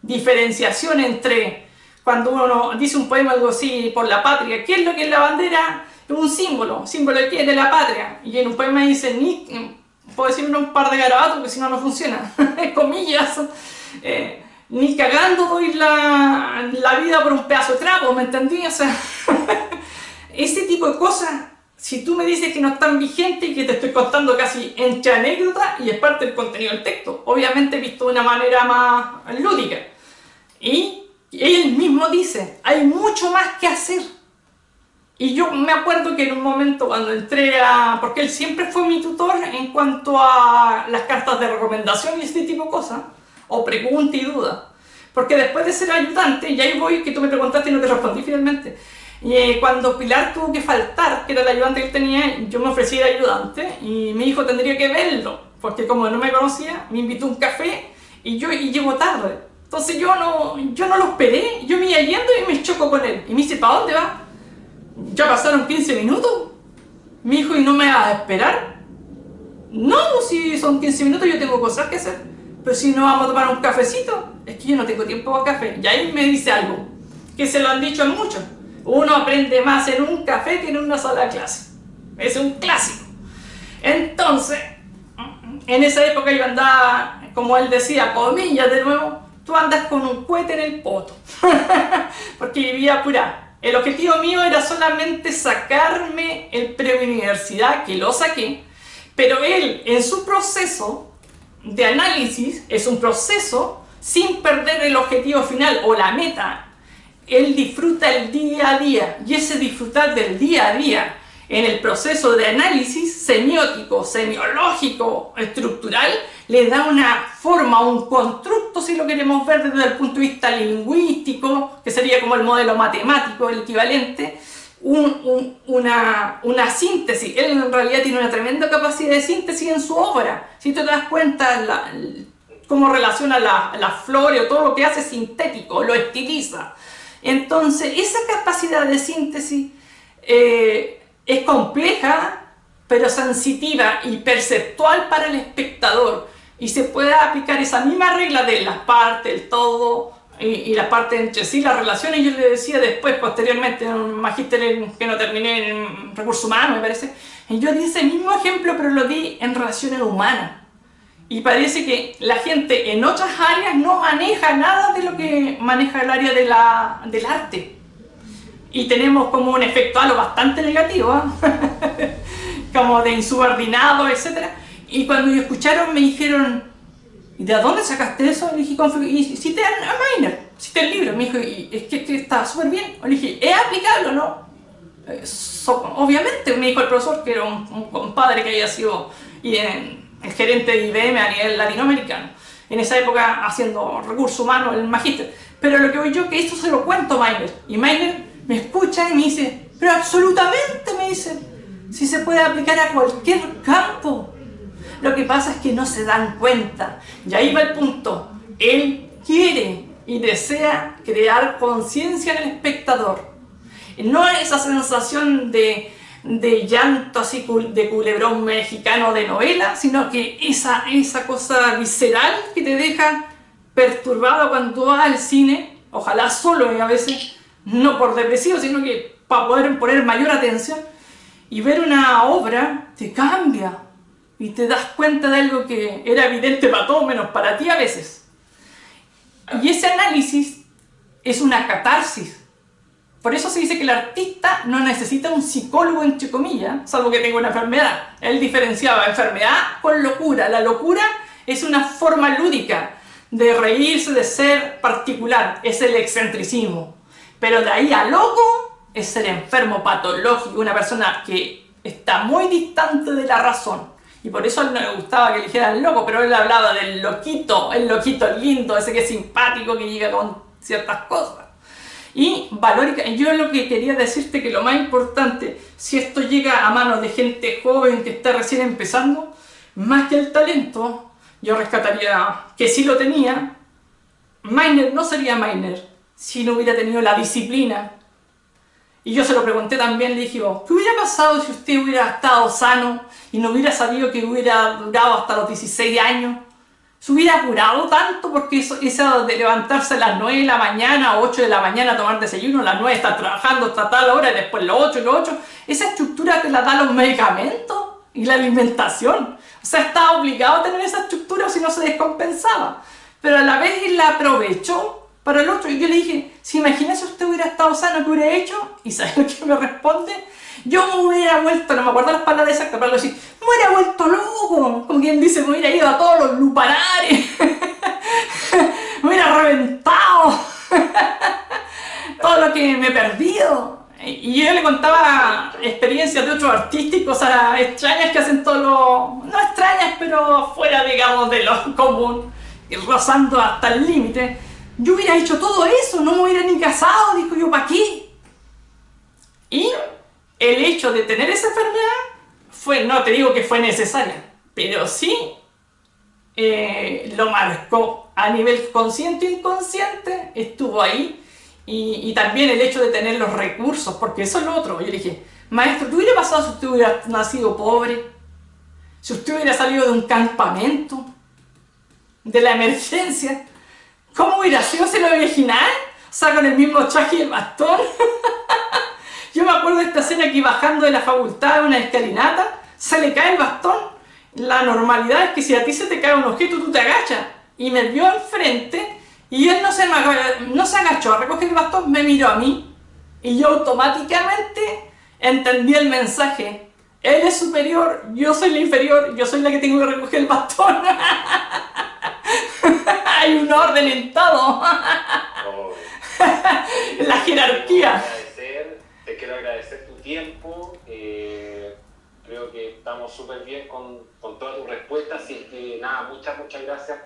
Diferenciación entre cuando uno dice un poema algo así por la patria. ¿Qué es lo que es la bandera? Un símbolo. ¿Símbolo de qué? De la patria. Y en un poema dice, puedo decir un par de garabatos porque si no, no funciona. Comillas. Ni cagando doy la vida por un pedazo de trapo, ¿me entendí? O sea, ese tipo de cosas. Si tú me dices que no están vigentes y que te estoy contando casi entre anécdota y es parte del contenido del texto, obviamente visto de una manera más lúdica. Y él mismo dice, hay mucho más que hacer. Y yo me acuerdo que en un momento cuando entré porque él siempre fue mi tutor en cuanto a las cartas de recomendación y este tipo de cosas, o pregunta y duda. Porque después de ser ayudante, y ahí voy, que tú me preguntaste y no te respondí finalmente, y cuando Pilar tuvo que faltar, que era el ayudante que él tenía, yo me ofrecí de ayudante y mi hijo tendría que verlo, porque como no me conocía, me invitó a un café y llego tarde. Entonces yo no lo esperé, yo me iba yendo y me choco con él. Y me dice, ¿para dónde va? Ya pasaron 15 minutos. Mi hijo, ¿y no me vas a esperar? No, si son 15 minutos yo tengo cosas que hacer. Pero si no vamos a tomar un cafecito, es que yo no tengo tiempo para café. Y ahí me dice algo, que se lo han dicho a muchos. Uno aprende más en un café que en una sala de clase. Es un clásico. Entonces, en esa época yo andaba, como él decía, comillas de nuevo, tú andas con un cohete en el poto. Porque vivía apurado. El objetivo mío era solamente sacarme el preuniversidad, que lo saqué, pero él, en su proceso de análisis, es un proceso sin perder el objetivo final o la meta. Él disfruta el día a día, y ese disfrutar del día a día en el proceso de análisis semiótico, semiológico, estructural, le da una forma, un constructo, si lo queremos ver desde el punto de vista lingüístico, que sería como el modelo matemático, el equivalente, una síntesis. Él en realidad tiene una tremenda capacidad de síntesis en su obra. Si te das cuenta cómo relaciona las flores o todo lo que hace sintético, lo estiliza. Entonces, esa capacidad de síntesis es compleja, pero sensitiva y perceptual para el espectador. Y se puede aplicar esa misma regla de las partes, el todo y las partes entre sí, las relaciones. Yo le decía después, posteriormente, en un magíster que no terminé en recursos humanos, me parece, y yo di ese mismo ejemplo, pero lo di en relaciones humanas. Y parece que la gente en otras áreas no maneja nada de lo que maneja el área del arte. Y tenemos como un efecto halo bastante negativo, ¿eh? Como de insubordinado, etc. Y cuando me escucharon me dijeron, ¿y de dónde sacaste eso? Le dije, y cité a Miner, cité el libro. Me dijo, y es que está súper bien. Le dije, ¿es aplicable o no? Obviamente, me dijo el profesor, que era un compadre que había sido el gerente de IBM a nivel latinoamericano, en esa época haciendo recursos humanos, el magíster. Pero lo que voy yo, que esto se lo cuento a Miner, y Miner me escucha y me dice, pero absolutamente, me dice, si se puede aplicar a cualquier campo. Lo que pasa es que no se dan cuenta, y ahí va el punto. Él quiere y desea crear conciencia en el espectador, no esa sensación de llanto así de culebrón mexicano de novela, sino que esa cosa visceral que te deja perturbado cuando vas al cine, ojalá solo y a veces no por depresivo, sino que para poder poner mayor atención y ver una obra te cambia y te das cuenta de algo que era evidente para todos menos para ti a veces. Y ese análisis es una catarsis. Por eso se dice que el artista no necesita un psicólogo, entre comillas, salvo que tenga una enfermedad. Él diferenciaba enfermedad con locura. La locura es una forma lúdica de reírse, de ser particular. Es el excentricismo. Pero de ahí a loco es ser enfermo, patológico, una persona que está muy distante de la razón. Y por eso a él no le gustaba que le dijeran loco, pero él hablaba del loquito, el loquito lindo, ese que es simpático, que llega con ciertas cosas. Y valórica, yo lo que quería decirte que lo más importante, si esto llega a manos de gente joven que está recién empezando, más que el talento, yo rescataría que sí lo tenía. Miner no sería Miner si no hubiera tenido la disciplina. Y yo se lo pregunté también, le dije, ¿qué hubiera pasado si usted hubiera estado sano y no hubiera sabido que hubiera durado hasta los 16 años? ¿Se hubiera apurado tanto? Porque eso de levantarse a las 9 de la mañana o 8 de la mañana a tomar desayuno, a las 9 estar trabajando hasta tal hora y después los 8 y los 8, esa estructura te la dan los medicamentos y la alimentación. O sea, estaba obligado a tener esa estructura o si no se descompensaba. Pero a la vez él la aprovechó para el otro. Y yo le dije, si imagina si usted hubiera estado sano, ¿qué hubiera hecho? Y ¿sabes lo que me responde? Yo me hubiera vuelto, no me acuerdo las palabras exactas, pero decir, me hubiera vuelto loco, como quien dice, me hubiera ido a todos los lupanares, me hubiera reventado todo lo que me he perdido. Y yo le contaba experiencias de otros artistas y cosas extrañas que hacen todo lo... no extrañas, pero fuera, digamos, de lo común, y rozando hasta el límite. Yo hubiera hecho todo eso, no me hubiera ni casado, dijo yo, ¿para qué? Y el hecho de tener esa enfermedad no te digo que fue necesaria, pero sí lo marcó a nivel consciente e inconsciente, estuvo ahí. Y también el hecho de tener los recursos, porque eso es lo otro. Yo le dije, maestro, ¿qué hubiera pasado si usted hubiera nacido pobre? Si usted hubiera salido de un campamento, de la emergencia, ¿cómo hubiera sido? ¿Se lo original? O sea, con el mismo traje y el bastón. Yo me acuerdo de esta escena aquí bajando de la facultad de una escalinata, se le cae el bastón. La normalidad es que si a ti se te cae un objeto, tú te agachas. Y me vio enfrente y él no se agachó a recoger el bastón, me miró a mí Y yo automáticamente entendí el mensaje. Él es superior, yo soy la inferior, yo soy la que tengo que recoger el bastón. Hay un orden en todo. Oh, La jerarquía. Te quiero agradecer tu tiempo. Creo que estamos súper bien con todas tus respuestas. Así que nada, muchas gracias